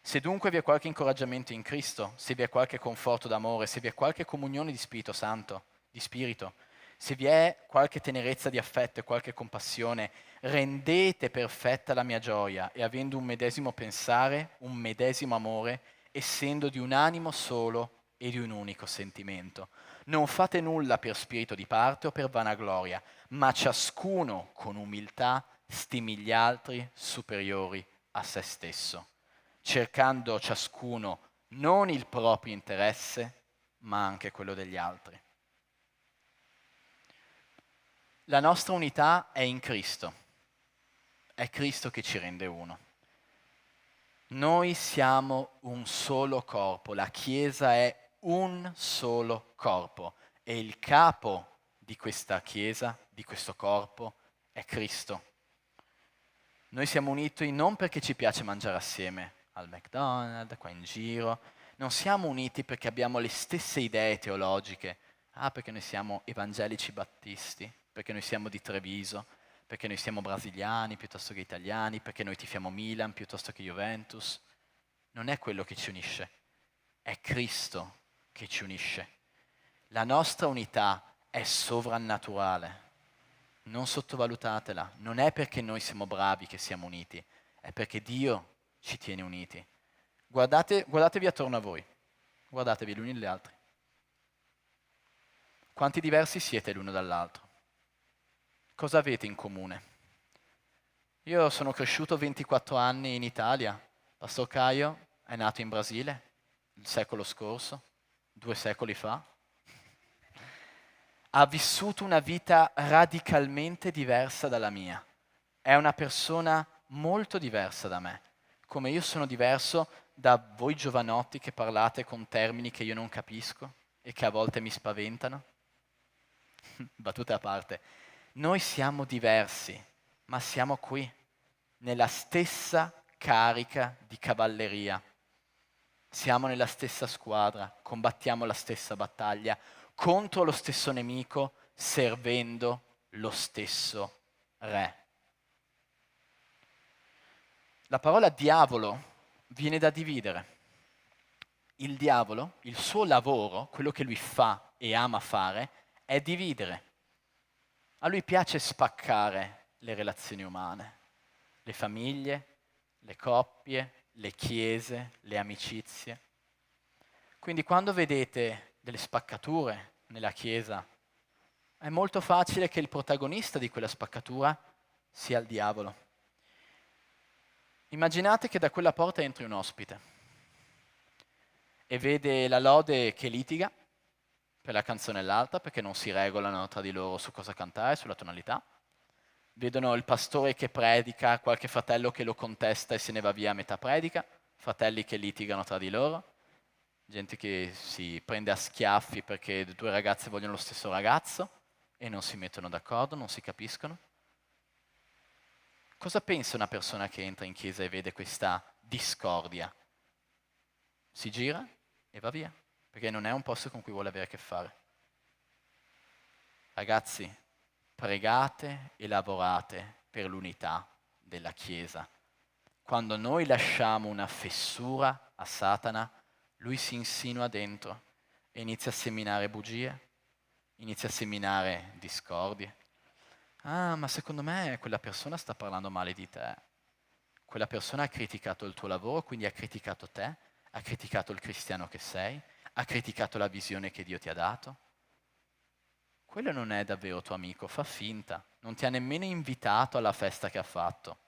Se dunque vi è qualche incoraggiamento in Cristo, se vi è qualche conforto d'amore, se vi è qualche comunione di Spirito Santo, di Spirito, se vi è qualche tenerezza di affetto e qualche compassione, rendete perfetta la mia gioia e avendo un medesimo pensare, un medesimo amore, essendo di un animo solo e di un unico sentimento. Non fate nulla per spirito di parte o per vanagloria, ma ciascuno con umiltà stimi gli altri superiori a se stesso, cercando ciascuno non il proprio interesse, ma anche quello degli altri. La nostra unità è in Cristo. È Cristo che ci rende uno. Noi siamo un solo corpo, la Chiesa è un solo corpo e il capo di questa Chiesa, di questo corpo, è Cristo. Noi siamo uniti non perché ci piace mangiare assieme al McDonald's, qua in giro, non siamo uniti perché abbiamo le stesse idee teologiche, perché noi siamo evangelici battisti, perché noi siamo di Treviso, perché noi siamo brasiliani piuttosto che italiani, perché noi tifiamo Milan piuttosto che Juventus. Non è quello che ci unisce, è Cristo che ci unisce. La nostra unità è sovrannaturale, non sottovalutatela, non è perché noi siamo bravi che siamo uniti, è perché Dio ci tiene uniti. Guardatevi attorno a voi, guardatevi gli uni agli altri. Quanti diversi siete l'uno dall'altro? Cosa avete in comune? Io sono cresciuto 24 anni in Italia, Pastor Caio è nato in Brasile il secolo scorso, 2 secoli fa. ha vissuto una vita radicalmente diversa dalla mia. È una persona molto diversa da me, come io sono diverso da voi giovanotti che parlate con termini che io non capisco e che a volte mi spaventano. Battute a parte. Noi siamo diversi, ma siamo qui, nella stessa carica di cavalleria. Siamo nella stessa squadra, combattiamo la stessa battaglia, contro lo stesso nemico, servendo lo stesso re. La parola diavolo viene da dividere. Il diavolo, il suo lavoro, quello che lui fa e ama fare, è dividere. A lui piace spaccare le relazioni umane, le famiglie, le coppie, le chiese, le amicizie. Quindi quando vedete delle spaccature nella chiesa, è molto facile che il protagonista di quella spaccatura sia il diavolo. Immaginate che da quella porta entri un ospite e vede la lode che litiga per la canzone all'alta perché non si regolano tra di loro su cosa cantare, sulla tonalità. Vedono il pastore che predica, qualche fratello che lo contesta e se ne va via a metà predica, fratelli che litigano tra di loro, gente che si prende a schiaffi perché due ragazze vogliono lo stesso ragazzo e non si mettono d'accordo, non si capiscono. Cosa pensa una persona che entra in chiesa e vede questa discordia? Si gira e va via, perché non è un posto con cui vuole avere a che fare. Ragazzi, pregate e lavorate per l'unità della Chiesa. Quando noi lasciamo una fessura a Satana, lui si insinua dentro e inizia a seminare bugie, inizia a seminare discordie. Ah, ma secondo me quella persona sta parlando male di te. Quella persona ha criticato il tuo lavoro, quindi ha criticato te, ha criticato il cristiano che sei, ha criticato la visione che Dio ti ha dato. Quello non è davvero tuo amico, fa finta, non ti ha nemmeno invitato alla festa che ha fatto.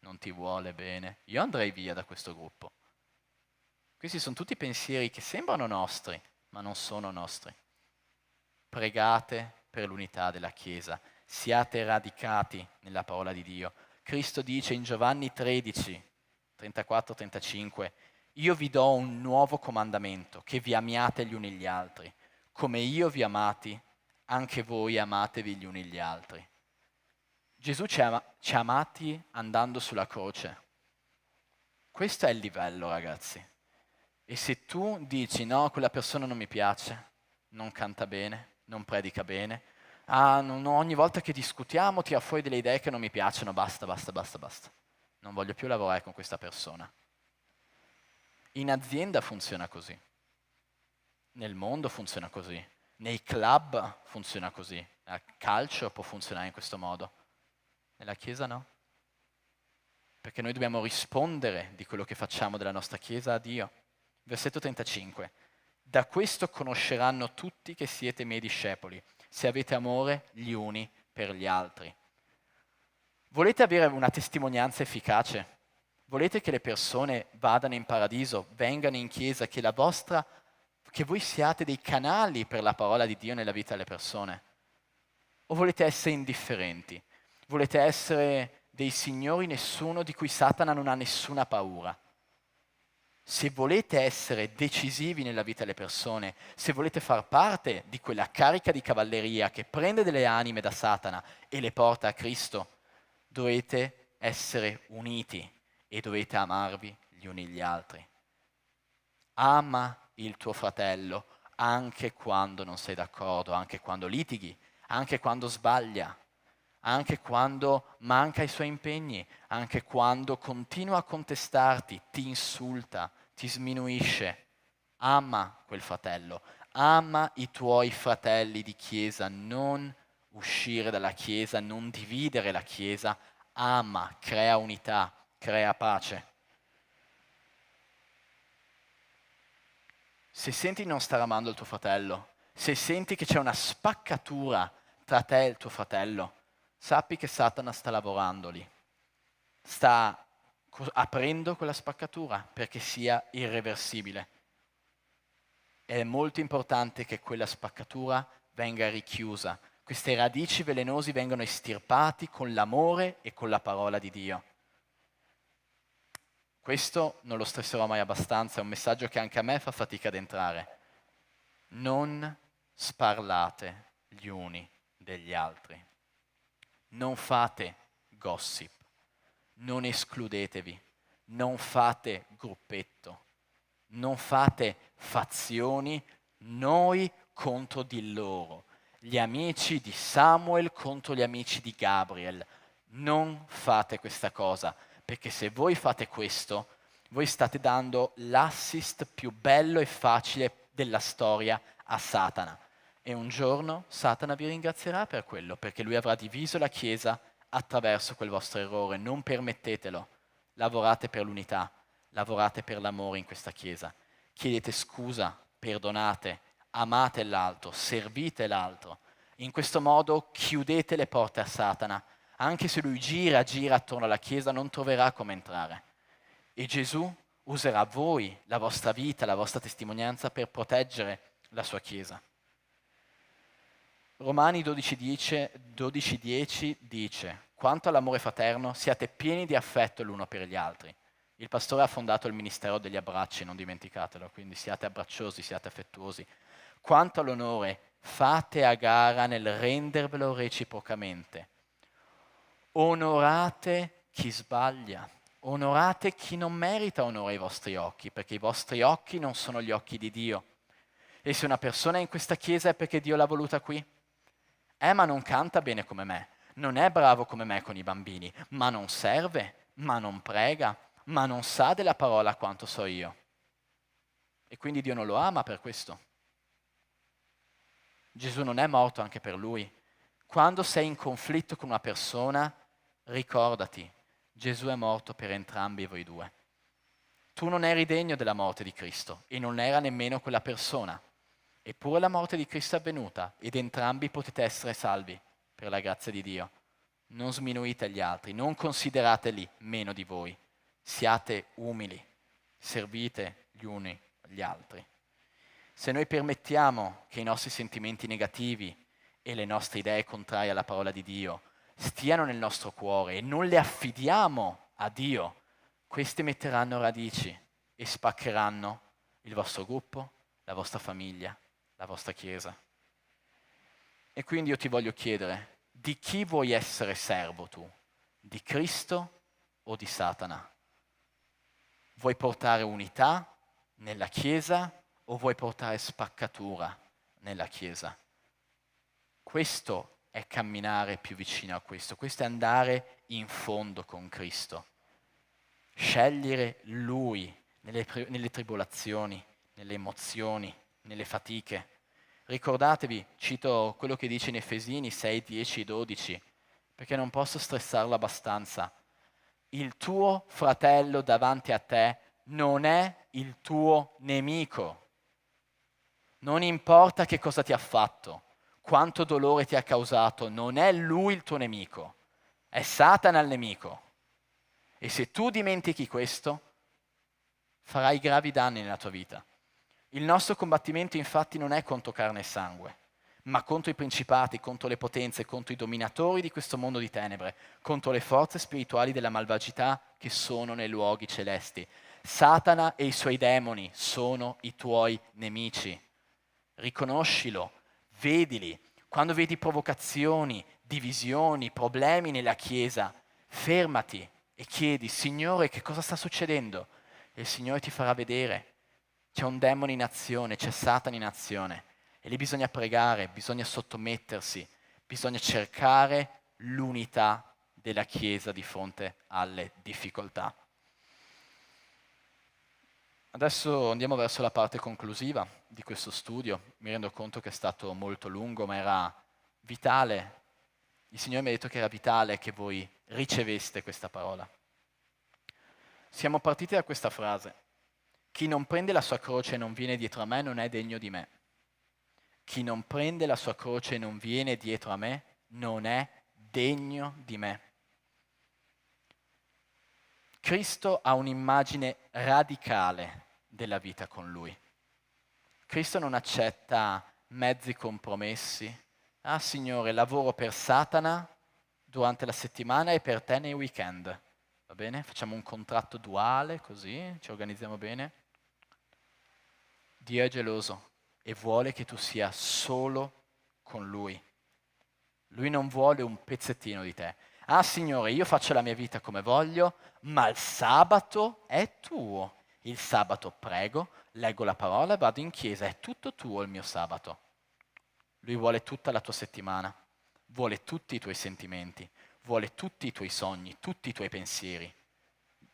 Non ti vuole bene. Io andrei via da questo gruppo. Questi sono tutti pensieri che sembrano nostri, ma non sono nostri. Pregate per l'unità della Chiesa. Siate radicati nella parola di Dio. Cristo dice in Giovanni 13, 34-35, io vi do un nuovo comandamento, che vi amiate gli uni gli altri. Come io vi amati, anche voi amatevi gli uni gli altri. Gesù ci ha amati andando sulla croce. Questo è il livello, ragazzi. E se tu dici no, quella persona non mi piace, non canta bene, non predica bene, ogni volta che discutiamo tira fuori delle idee che non mi piacciono, basta. Non voglio più lavorare con questa persona. In azienda funziona così, nel mondo funziona così, nei club funziona così, a calcio può funzionare in questo modo, nella Chiesa no. Perché noi dobbiamo rispondere di quello che facciamo della nostra Chiesa a Dio. Versetto 35. Da questo conosceranno tutti che siete miei discepoli, se avete amore gli uni per gli altri. Volete avere una testimonianza efficace? Volete che le persone vadano in paradiso, vengano in chiesa, che voi siate dei canali per la parola di Dio nella vita delle persone? O volete essere indifferenti? Volete essere dei signori nessuno di cui Satana non ha nessuna paura? Se volete essere decisivi nella vita delle persone, se volete far parte di quella carica di cavalleria che prende delle anime da Satana e le porta a Cristo, dovete essere uniti e dovete amarvi gli uni gli altri. Ama il tuo fratello anche quando non sei d'accordo, anche quando litighi, anche quando sbaglia, anche quando manca i suoi impegni, anche quando continua a contestarti, ti insulta, ti sminuisce. Ama quel fratello, ama i tuoi fratelli di chiesa, non uscire dalla chiesa, non dividere la chiesa, ama, crea unità, crea pace. Se senti di non stare amando il tuo fratello, se senti che c'è una spaccatura tra te e il tuo fratello, sappi che Satana sta lavorando lì. Sta aprendo quella spaccatura perché sia irreversibile. È molto importante che quella spaccatura venga richiusa, queste radici velenosi vengono estirpati con l'amore e con la parola di Dio. Questo non lo stresserò mai abbastanza, è un messaggio che anche a me fa fatica ad entrare. Non sparlate gli uni degli altri. Non fate gossip, non escludetevi, non fate gruppetto, non fate fazioni, noi contro di loro, gli amici di Samuel contro gli amici di Gabriel. Non fate questa cosa, perché se voi fate questo, voi state dando l'assist più bello e facile della storia a Satana. E un giorno Satana vi ringrazierà per quello, perché lui avrà diviso la Chiesa attraverso quel vostro errore. Non permettetelo. Lavorate per l'unità, lavorate per l'amore in questa Chiesa. Chiedete scusa, perdonate, amate l'altro, servite l'altro. In questo modo chiudete le porte a Satana. Anche se lui gira attorno alla Chiesa, non troverà come entrare. E Gesù userà voi, la vostra vita, la vostra testimonianza per proteggere la sua Chiesa. Romani 12:10 dice: quanto all'amore fraterno, siate pieni di affetto l'uno per gli altri. Il pastore ha fondato il ministero degli abbracci, non dimenticatelo, quindi siate abbracciosi, siate affettuosi. Quanto all'onore, fate a gara nel rendervelo reciprocamente. Onorate chi sbaglia, onorate chi non merita onore ai vostri occhi, perché i vostri occhi non sono gli occhi di Dio. E se una persona è in questa chiesa è perché Dio l'ha voluta qui. Ma non canta bene come me, non è bravo come me con i bambini, ma non serve, ma non prega, ma non sa della parola quanto so io. E quindi Dio non lo ama per questo. Gesù non è morto anche per lui. Quando sei in conflitto con una persona, ricordati, Gesù è morto per entrambi voi due. Tu non eri degno della morte di Cristo e non era nemmeno quella persona. Eppure la morte di Cristo è avvenuta ed entrambi potete essere salvi per la grazia di Dio. Non sminuite gli altri, non considerateli meno di voi. Siate umili, servite gli uni gli altri. Se noi permettiamo che i nostri sentimenti negativi e le nostre idee contrarie alla parola di Dio stiano nel nostro cuore e non le affidiamo a Dio, queste metteranno radici e spaccheranno il vostro gruppo, la vostra famiglia, la vostra Chiesa. E quindi io ti voglio chiedere, di chi vuoi essere servo tu? Di Cristo o di Satana? Vuoi portare unità nella Chiesa o vuoi portare spaccatura nella Chiesa? Questo è camminare più vicino a questo è andare in fondo con Cristo. Scegliere Lui nelle tribolazioni, nelle emozioni, nelle fatiche. Ricordatevi, cito quello che dice in Efesini 6, 10, 12, perché non posso stressarlo abbastanza. Il tuo fratello davanti a te non è il tuo nemico. Non importa che cosa ti ha fatto, quanto dolore ti ha causato, non è lui il tuo nemico, è Satana il nemico. E se tu dimentichi questo, farai gravi danni nella tua vita. Il nostro combattimento infatti non è contro carne e sangue, ma contro i principati, contro le potenze, contro i dominatori di questo mondo di tenebre, contro le forze spirituali della malvagità che sono nei luoghi celesti. Satana e i suoi demoni sono i tuoi nemici. Riconoscilo, vedili. Quando vedi provocazioni, divisioni, problemi nella Chiesa, fermati e chiedi: Signore, che cosa sta succedendo? E il Signore ti farà vedere. C'è un demone in azione, c'è Satana in azione. E lì bisogna pregare, bisogna sottomettersi, bisogna cercare l'unità della Chiesa di fronte alle difficoltà. Adesso andiamo verso la parte conclusiva di questo studio. Mi rendo conto che è stato molto lungo, ma era vitale. Il Signore mi ha detto che era vitale che voi riceveste questa parola. Siamo partiti da questa frase: chi non prende la sua croce e non viene dietro a me non è degno di me. Chi non prende la sua croce e non viene dietro a me non è degno di me. Cristo ha un'immagine radicale della vita con Lui. Cristo non accetta mezzi compromessi. Ah Signore, lavoro per Satana durante la settimana e per te nei weekend. Va bene? Facciamo un contratto duale, così ci organizziamo bene. Dio è geloso e vuole che tu sia solo con Lui. Lui non vuole un pezzettino di te. Ah Signore, io faccio la mia vita come voglio, ma il sabato è tuo. Il sabato prego, leggo la parola e vado in chiesa. È tutto tuo il mio sabato. Lui vuole tutta la tua settimana, vuole tutti i tuoi sentimenti, vuole tutti i tuoi sogni, tutti i tuoi pensieri.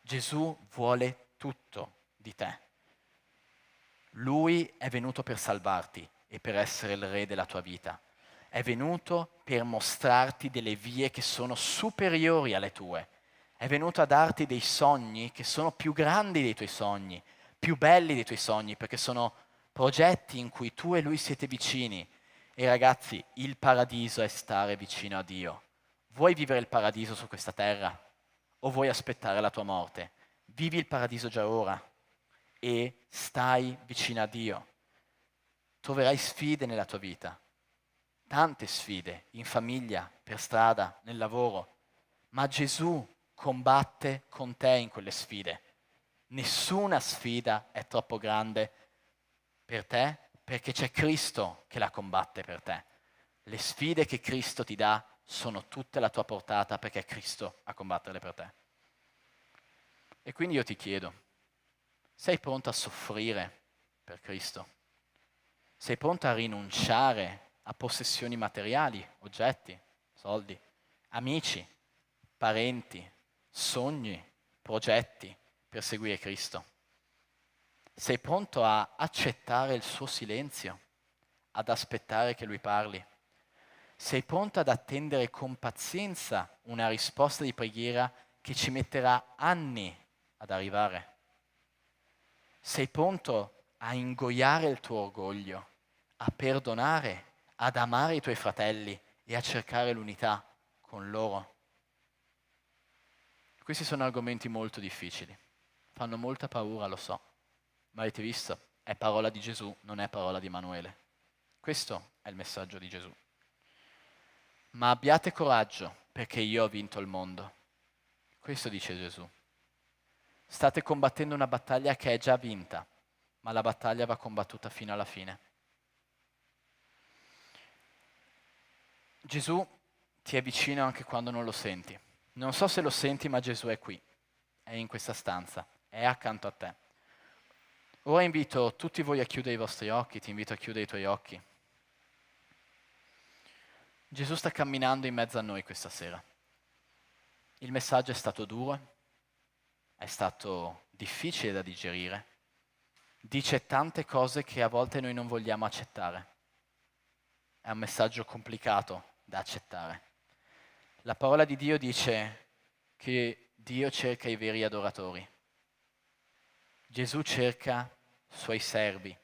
Gesù vuole tutto di te. Lui è venuto per salvarti e per essere il re della tua vita. È venuto per mostrarti delle vie che sono superiori alle tue. È venuto a darti dei sogni che sono più grandi dei tuoi sogni, più belli dei tuoi sogni, perché sono progetti in cui tu e Lui siete vicini. E ragazzi, il paradiso è stare vicino a Dio. Vuoi vivere il paradiso su questa terra? O vuoi aspettare la tua morte? Vivi il paradiso già ora e stai vicino a Dio. Troverai sfide nella tua vita, tante sfide, in famiglia, per strada, nel lavoro, ma Gesù combatte con te in quelle sfide. Nessuna sfida è troppo grande per te, perché c'è Cristo che la combatte per te. Le sfide che Cristo ti dà sono tutte alla tua portata perché è Cristo a combatterle per te. E quindi io ti chiedo, sei pronto a soffrire per Cristo? Sei pronto a rinunciare a possessioni materiali, oggetti, soldi, amici, parenti, sogni, progetti per seguire Cristo? Sei pronto a accettare il suo silenzio, ad aspettare che Lui parli? Sei pronto ad attendere con pazienza una risposta di preghiera che ci metterà anni ad arrivare? Sei pronto a ingoiare il tuo orgoglio, a perdonare, ad amare i tuoi fratelli e a cercare l'unità con loro? Questi sono argomenti molto difficili, fanno molta paura, lo so. Ma avete visto? È parola di Gesù, non è parola di Emanuele. Questo è il messaggio di Gesù. Ma abbiate coraggio, perché io ho vinto il mondo. Questo dice Gesù. State combattendo una battaglia che è già vinta, ma la battaglia va combattuta fino alla fine. Gesù ti è vicino anche quando non lo senti. Non so se lo senti, ma Gesù è qui, è in questa stanza, è accanto a te. Ora invito tutti voi a chiudere i vostri occhi, ti invito a chiudere i tuoi occhi. Gesù sta camminando in mezzo a noi questa sera. Il messaggio è stato duro, è stato difficile da digerire, dice tante cose che a volte noi non vogliamo accettare. È un messaggio complicato da accettare. La parola di Dio dice che Dio cerca i veri adoratori. Gesù cerca suoi servi,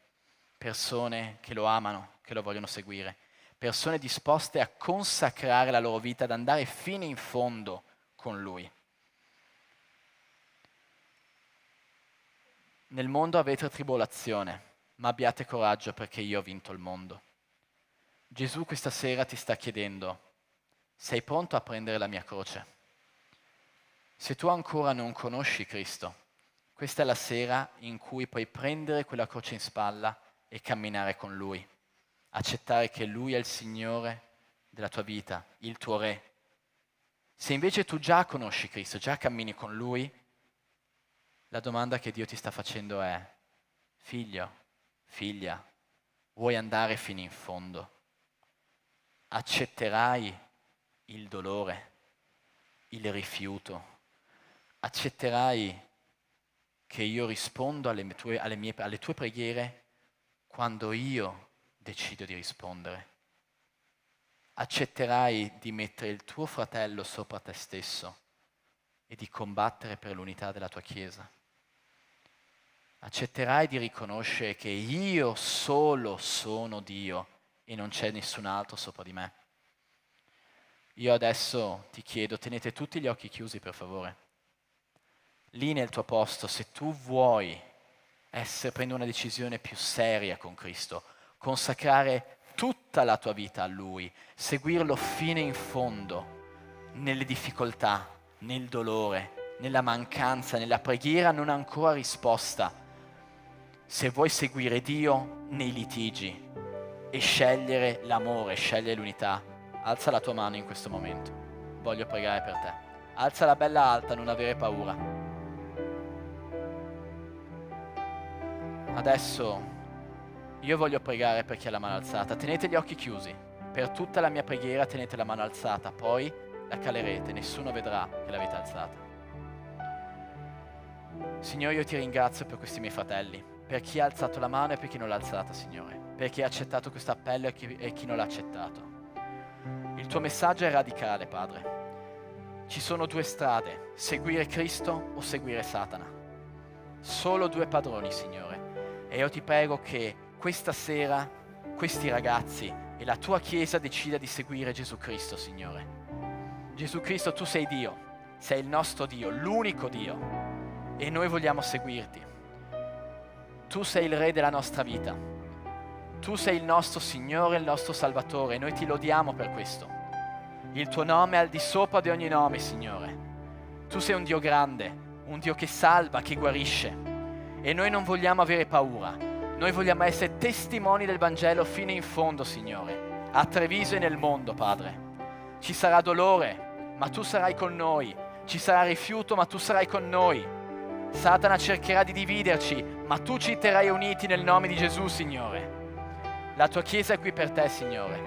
persone che lo amano, che lo vogliono seguire, persone disposte a consacrare la loro vita, ad andare fino in fondo con Lui. Nel mondo avete tribolazione, ma abbiate coraggio perché io ho vinto il mondo. Gesù questa sera ti sta chiedendo, sei pronto a prendere la mia croce? Se tu ancora non conosci Cristo, questa è la sera in cui puoi prendere quella croce in spalla e camminare con Lui, accettare che Lui è il Signore della tua vita, il tuo Re. Se invece tu già conosci Cristo, già cammini con Lui, la domanda che Dio ti sta facendo è, figlio, figlia, vuoi andare fino in fondo? Accetterai il dolore, il rifiuto, accetterai che io rispondo alle tue preghiere quando io decido di rispondere. Accetterai di mettere il tuo fratello sopra te stesso e di combattere per l'unità della tua Chiesa. Accetterai di riconoscere che io solo sono Dio e non c'è nessun altro sopra di me. Io adesso ti chiedo, tenete tutti gli occhi chiusi per favore. Lì nel tuo posto, se tu vuoi prendere una decisione più seria con Cristo, consacrare tutta la tua vita a Lui, seguirlo fino in fondo, nelle difficoltà, nel dolore, nella mancanza, nella preghiera non ancora risposta. Se vuoi seguire Dio nei litigi e scegliere l'amore, scegliere l'unità, alza la tua mano in questo momento. Voglio pregare per te. Alzala bella alta, non avere paura. Adesso io voglio pregare per chi ha la mano alzata. Tenete gli occhi chiusi. Per tutta la mia preghiera tenete la mano alzata, poi la calerete, nessuno vedrà che l'avete alzata. Signore, io ti ringrazio per questi miei fratelli, per chi ha alzato la mano e per chi non l'ha alzata, Signore, per chi ha accettato questo appello e chi non l'ha accettato. Il tuo messaggio è radicale, Padre. Ci sono due strade, seguire Cristo o seguire Satana. Solo due padroni, Signore. E io ti prego che questa sera questi ragazzi e la tua Chiesa decida di seguire Gesù Cristo, Signore. Gesù Cristo, tu sei Dio, sei il nostro Dio, l'unico Dio, e noi vogliamo seguirti. Tu sei il Re della nostra vita, tu sei il nostro Signore, il nostro Salvatore, e noi ti lodiamo per questo. Il tuo nome è al di sopra di ogni nome, Signore. Tu sei un Dio grande, un Dio che salva, che guarisce, e noi non vogliamo avere paura. Noi vogliamo essere testimoni del Vangelo fino in fondo, Signore, a Treviso e nel mondo, Padre. Ci sarà dolore, ma tu sarai con noi. Ci sarà rifiuto, ma tu sarai con noi. Satana cercherà di dividerci, ma tu ci terrai uniti nel nome di Gesù, Signore. La tua Chiesa è qui per te, Signore.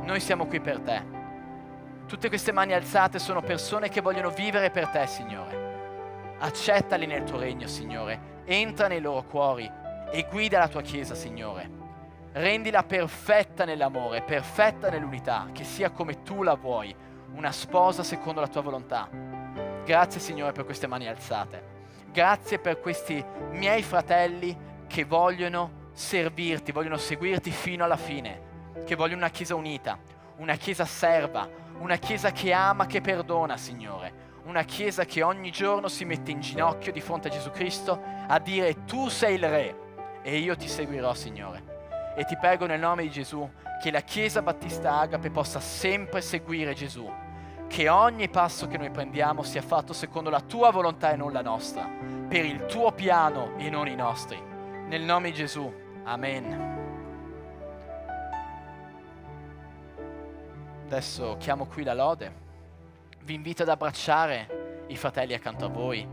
Noi siamo qui per te. Tutte queste mani alzate sono persone che vogliono vivere per te, Signore. Accettali nel tuo regno, Signore. Entra nei loro cuori e guida la tua Chiesa, Signore. Rendila perfetta nell'amore, perfetta nell'unità, che sia come tu la vuoi, una sposa secondo la tua volontà. Grazie, Signore, per queste mani alzate. Grazie per questi miei fratelli che vogliono servirti, vogliono seguirti fino alla fine, che vogliono una Chiesa unita, una Chiesa serva, una Chiesa che ama, che perdona, Signore, una Chiesa che ogni giorno si mette in ginocchio di fronte a Gesù Cristo a dire: tu sei il Re e io ti seguirò, Signore. E ti prego nel nome di Gesù che la Chiesa Battista Agape possa sempre seguire Gesù, che ogni passo che noi prendiamo sia fatto secondo la tua volontà e non la nostra, per il tuo piano e non i nostri. Nel nome di Gesù, amen. Adesso chiamo qui la lode. Vi invito ad abbracciare i fratelli accanto a voi.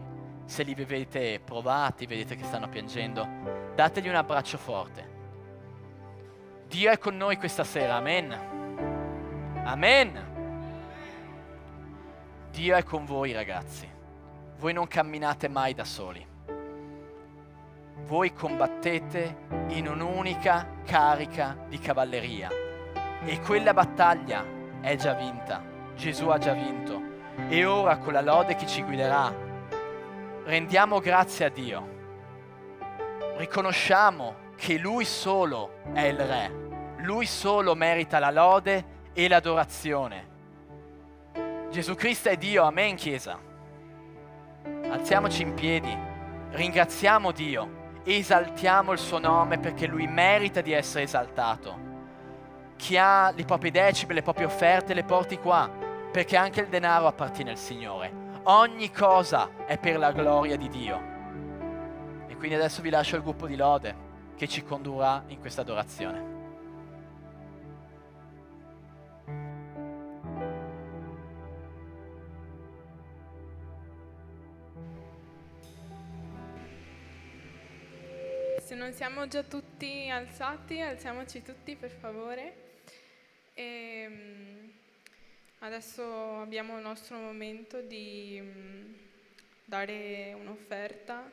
Se li vedete provati, vedete che stanno piangendo, dategli un abbraccio forte. Dio è con noi questa sera, amen. Amen. Dio è con voi, ragazzi. Voi non camminate mai da soli. Voi combattete in un'unica carica di cavalleria e quella battaglia è già vinta. Gesù ha già vinto. E ora con la lode che ci guiderà rendiamo grazie a Dio. Riconosciamo che Lui solo è il Re. Lui solo merita la lode e l'adorazione. Gesù Cristo è Dio, amen, Chiesa. Alziamoci in piedi, ringraziamo Dio, esaltiamo il suo nome perché Lui merita di essere esaltato. Chi ha le proprie decime, le proprie offerte, le porti qua, perché anche il denaro appartiene al Signore. Ogni cosa è per la gloria di Dio. E quindi adesso vi lascio il gruppo di lode che ci condurrà in questa adorazione. Se non siamo già tutti alzati, alziamoci tutti per favore. Adesso abbiamo il nostro momento di dare un'offerta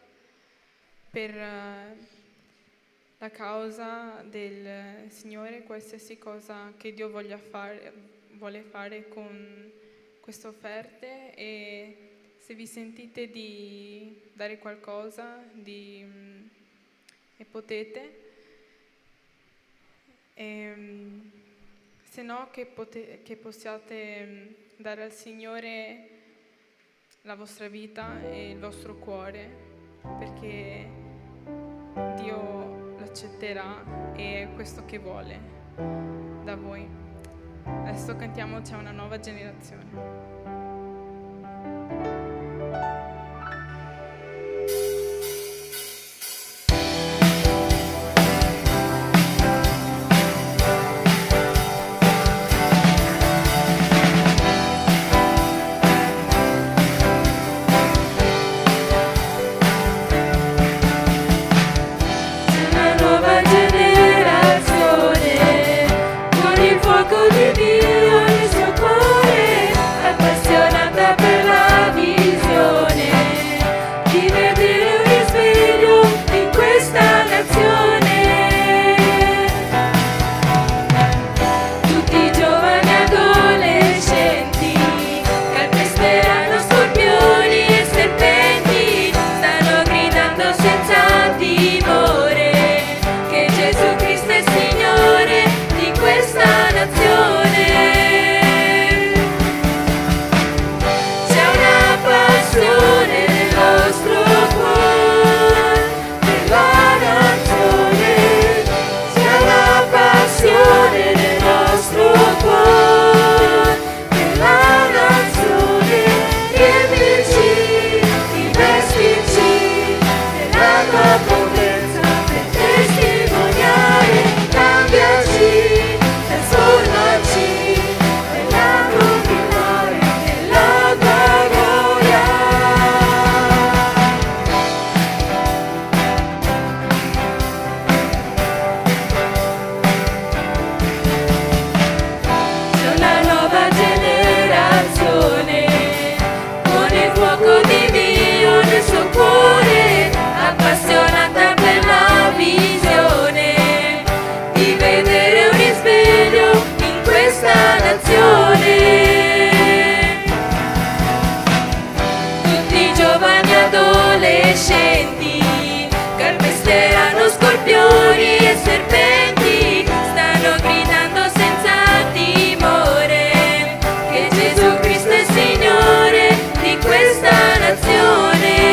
per la causa del Signore, qualsiasi cosa che Dio vuole fare con queste offerte. E se vi sentite di dare qualcosa, e potete, se no che possiate dare al Signore la vostra vita e il vostro cuore, perché Dio l'accetterà e è questo che vuole. da voi. Adesso cantiamo C'è una nuova generazione. Una nuova generazione con il fuoco di Dio nel suo cuore, appassionata per la visione di vedere un risveglio in questa nazione. Tutti i giovani adolescenti calpesteranno scorpioni e serpenti, stanno gridando senza timore che Gesù Cristo è Signore di questa nazione. C'è una passione nel nostro cuore per la nazione, c'è una passione nel nostro cuore per la nazione. Riempirci, investirci nella tua potenza per testimoniare, cambiarci, trasformarci nella tua gloria, nella tua gloria. C'è una nuova generazione con il fuoco di Dio nel suo cuore, appassionata per la visione di vedere un risveglio in questa nazione. Tutti i giovani adolescenti calpesteranno scorpioni e serpenti, stanno gridando senza timore che Gesù Cristo è Signore di questa nazione.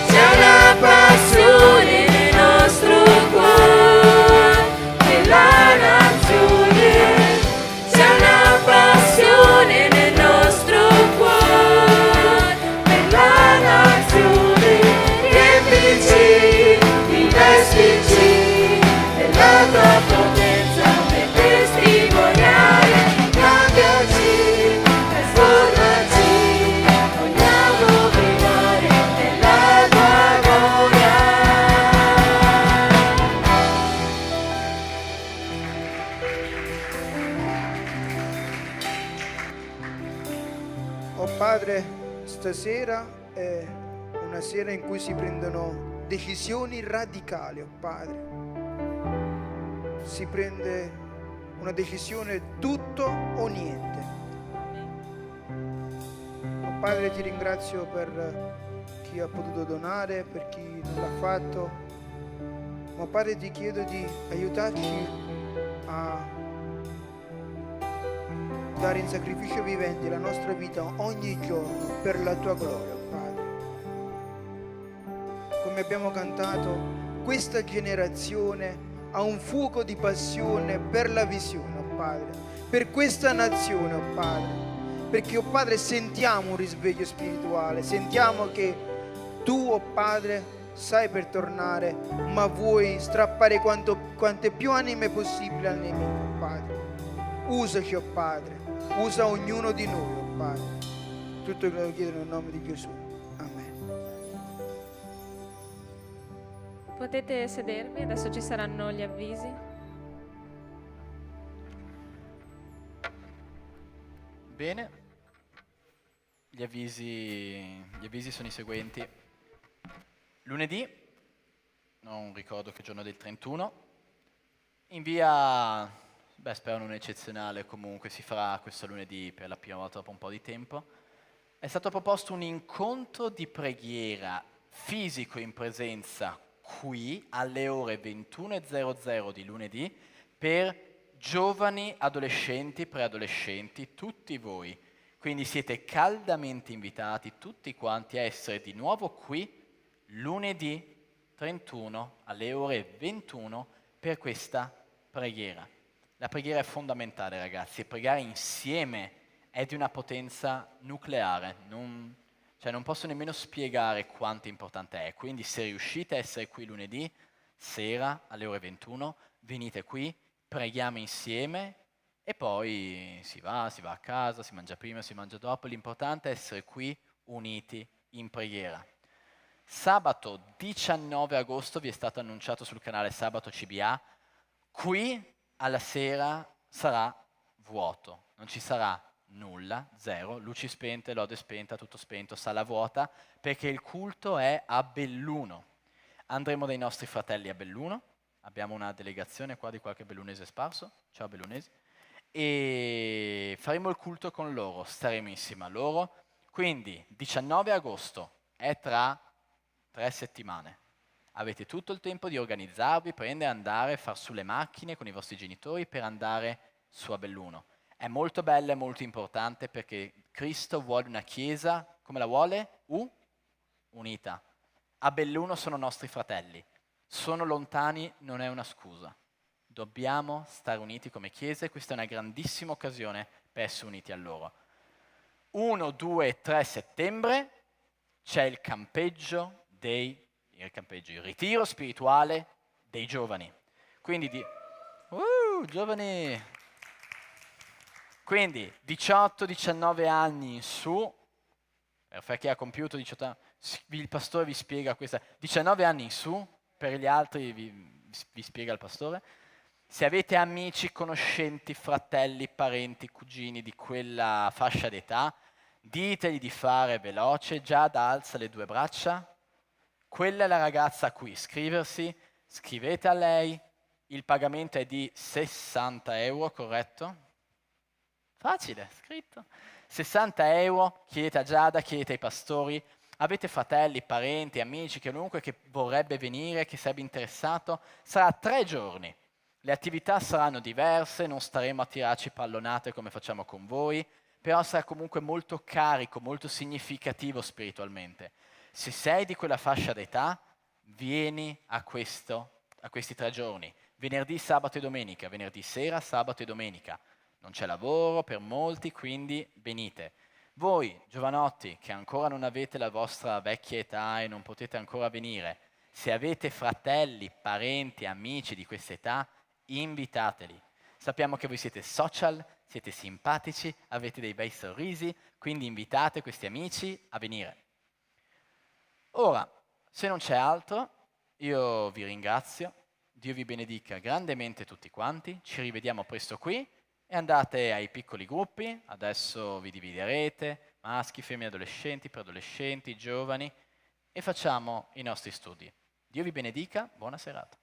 C'è una passione nel nostro cuore per la nazione, c'è una passione nel nostro cuore per la nazione. Riempirci, investirci nella tua potenza per testimoniare, cambiarci, trasformarci, vogliamo brillare nella tua gloria. Oh Padre, stasera è una sera in cui si prendono decisioni radicali, oh Padre. Si prende una decisione tutto o niente. Oh Padre, ti ringrazio per chi ha potuto donare, per chi non l'ha fatto. Ma Padre, ti chiedo di aiutarci a dare in sacrificio vivente la nostra vita ogni giorno per la tua gloria, oh Padre. Come abbiamo cantato, questa generazione ha un fuoco di passione per la visione, oh Padre, per questa nazione, oh Padre, perché, oh Padre, sentiamo un risveglio spirituale, sentiamo che tu, oh Padre, sai per tornare, ma vuoi strappare quante più anime possibile al nemico, oh Padre. Usaci, oh Padre, usa ognuno di noi, oh Padre. Tutto lo chiedo nel nome di Gesù. Amen. Potete sedervi, adesso ci saranno gli avvisi. Bene, gli avvisi sono i seguenti. Lunedì, non ricordo che giorno del 31, in via, spero non eccezionale, comunque si farà questo lunedì per la prima volta dopo un po' di tempo, è stato proposto un incontro di preghiera fisico in presenza qui alle ore 21:00 di lunedì per giovani, adolescenti, preadolescenti, tutti voi. Quindi siete caldamente invitati tutti quanti a essere di nuovo qui lunedì 31, alle ore 21, per questa preghiera. La preghiera è fondamentale, ragazzi, e pregare insieme è di una potenza nucleare, non posso nemmeno spiegare quanto importante è. Quindi se riuscite a essere qui lunedì sera alle ore 21, venite qui, preghiamo insieme e poi si va a casa, si mangia prima, si mangia dopo. L'importante è essere qui uniti in preghiera. Sabato 19 agosto vi è stato annunciato sul canale Sabato CBA, qui alla sera sarà vuoto, non ci sarà nulla, zero, luci spente, lode spenta, tutto spento, sala vuota, perché il culto è a Belluno. Andremo dai nostri fratelli a Belluno, abbiamo una delegazione qua di qualche bellunese sparso, ciao bellunesi, e faremo il culto con loro, staremo insieme a loro. Quindi 19 agosto è tra 3 settimane. Avete tutto il tempo di organizzarvi, prendere, andare, far su le macchine con i vostri genitori per andare su a Belluno. È molto bella e molto importante perché Cristo vuole una chiesa, come la vuole? Unita. A Belluno sono nostri fratelli. Sono lontani, non è una scusa. Dobbiamo stare uniti come chiesa e questa è una grandissima occasione per essere uniti a loro. 1, 2 e 3 settembre c'è il ritiro spirituale dei giovani. Quindi giovani! Quindi 18-19 anni in su, per chi ha compiuto 18 anni, il pastore vi spiega questa, 19 anni in su, per gli altri vi spiega il pastore. Se avete amici, conoscenti, fratelli, parenti, cugini di quella fascia d'età, ditegli di fare veloce, Giada alza le 2 braccia, quella è la ragazza a cui iscriversi, scrivete a lei, il pagamento è di 60 euro, corretto? Facile, scritto. 60 euro, chiedete a Giada, chiedete ai pastori, avete fratelli, parenti, amici, chiunque che vorrebbe venire, che sarebbe interessato, sarà 3 giorni. Le attività saranno diverse, non staremo a tirarci pallonate come facciamo con voi, però sarà comunque molto carico, molto significativo spiritualmente. Se sei di quella fascia d'età, vieni a questi 3 giorni, venerdì, sabato e domenica, venerdì sera, sabato e domenica. Non c'è lavoro per molti, quindi venite. Voi, giovanotti, che ancora non avete la vostra vecchia età e non potete ancora venire, se avete fratelli, parenti, amici di questa età, invitateli. Sappiamo che voi siete social, siete simpatici, avete dei bei sorrisi, quindi invitate questi amici a venire. Ora, se non c'è altro, io vi ringrazio, Dio vi benedica grandemente tutti quanti, ci rivediamo presto qui e andate ai piccoli gruppi, adesso vi dividerete, maschi, femmine, adolescenti, preadolescenti, giovani, e facciamo i nostri studi. Dio vi benedica, buona serata.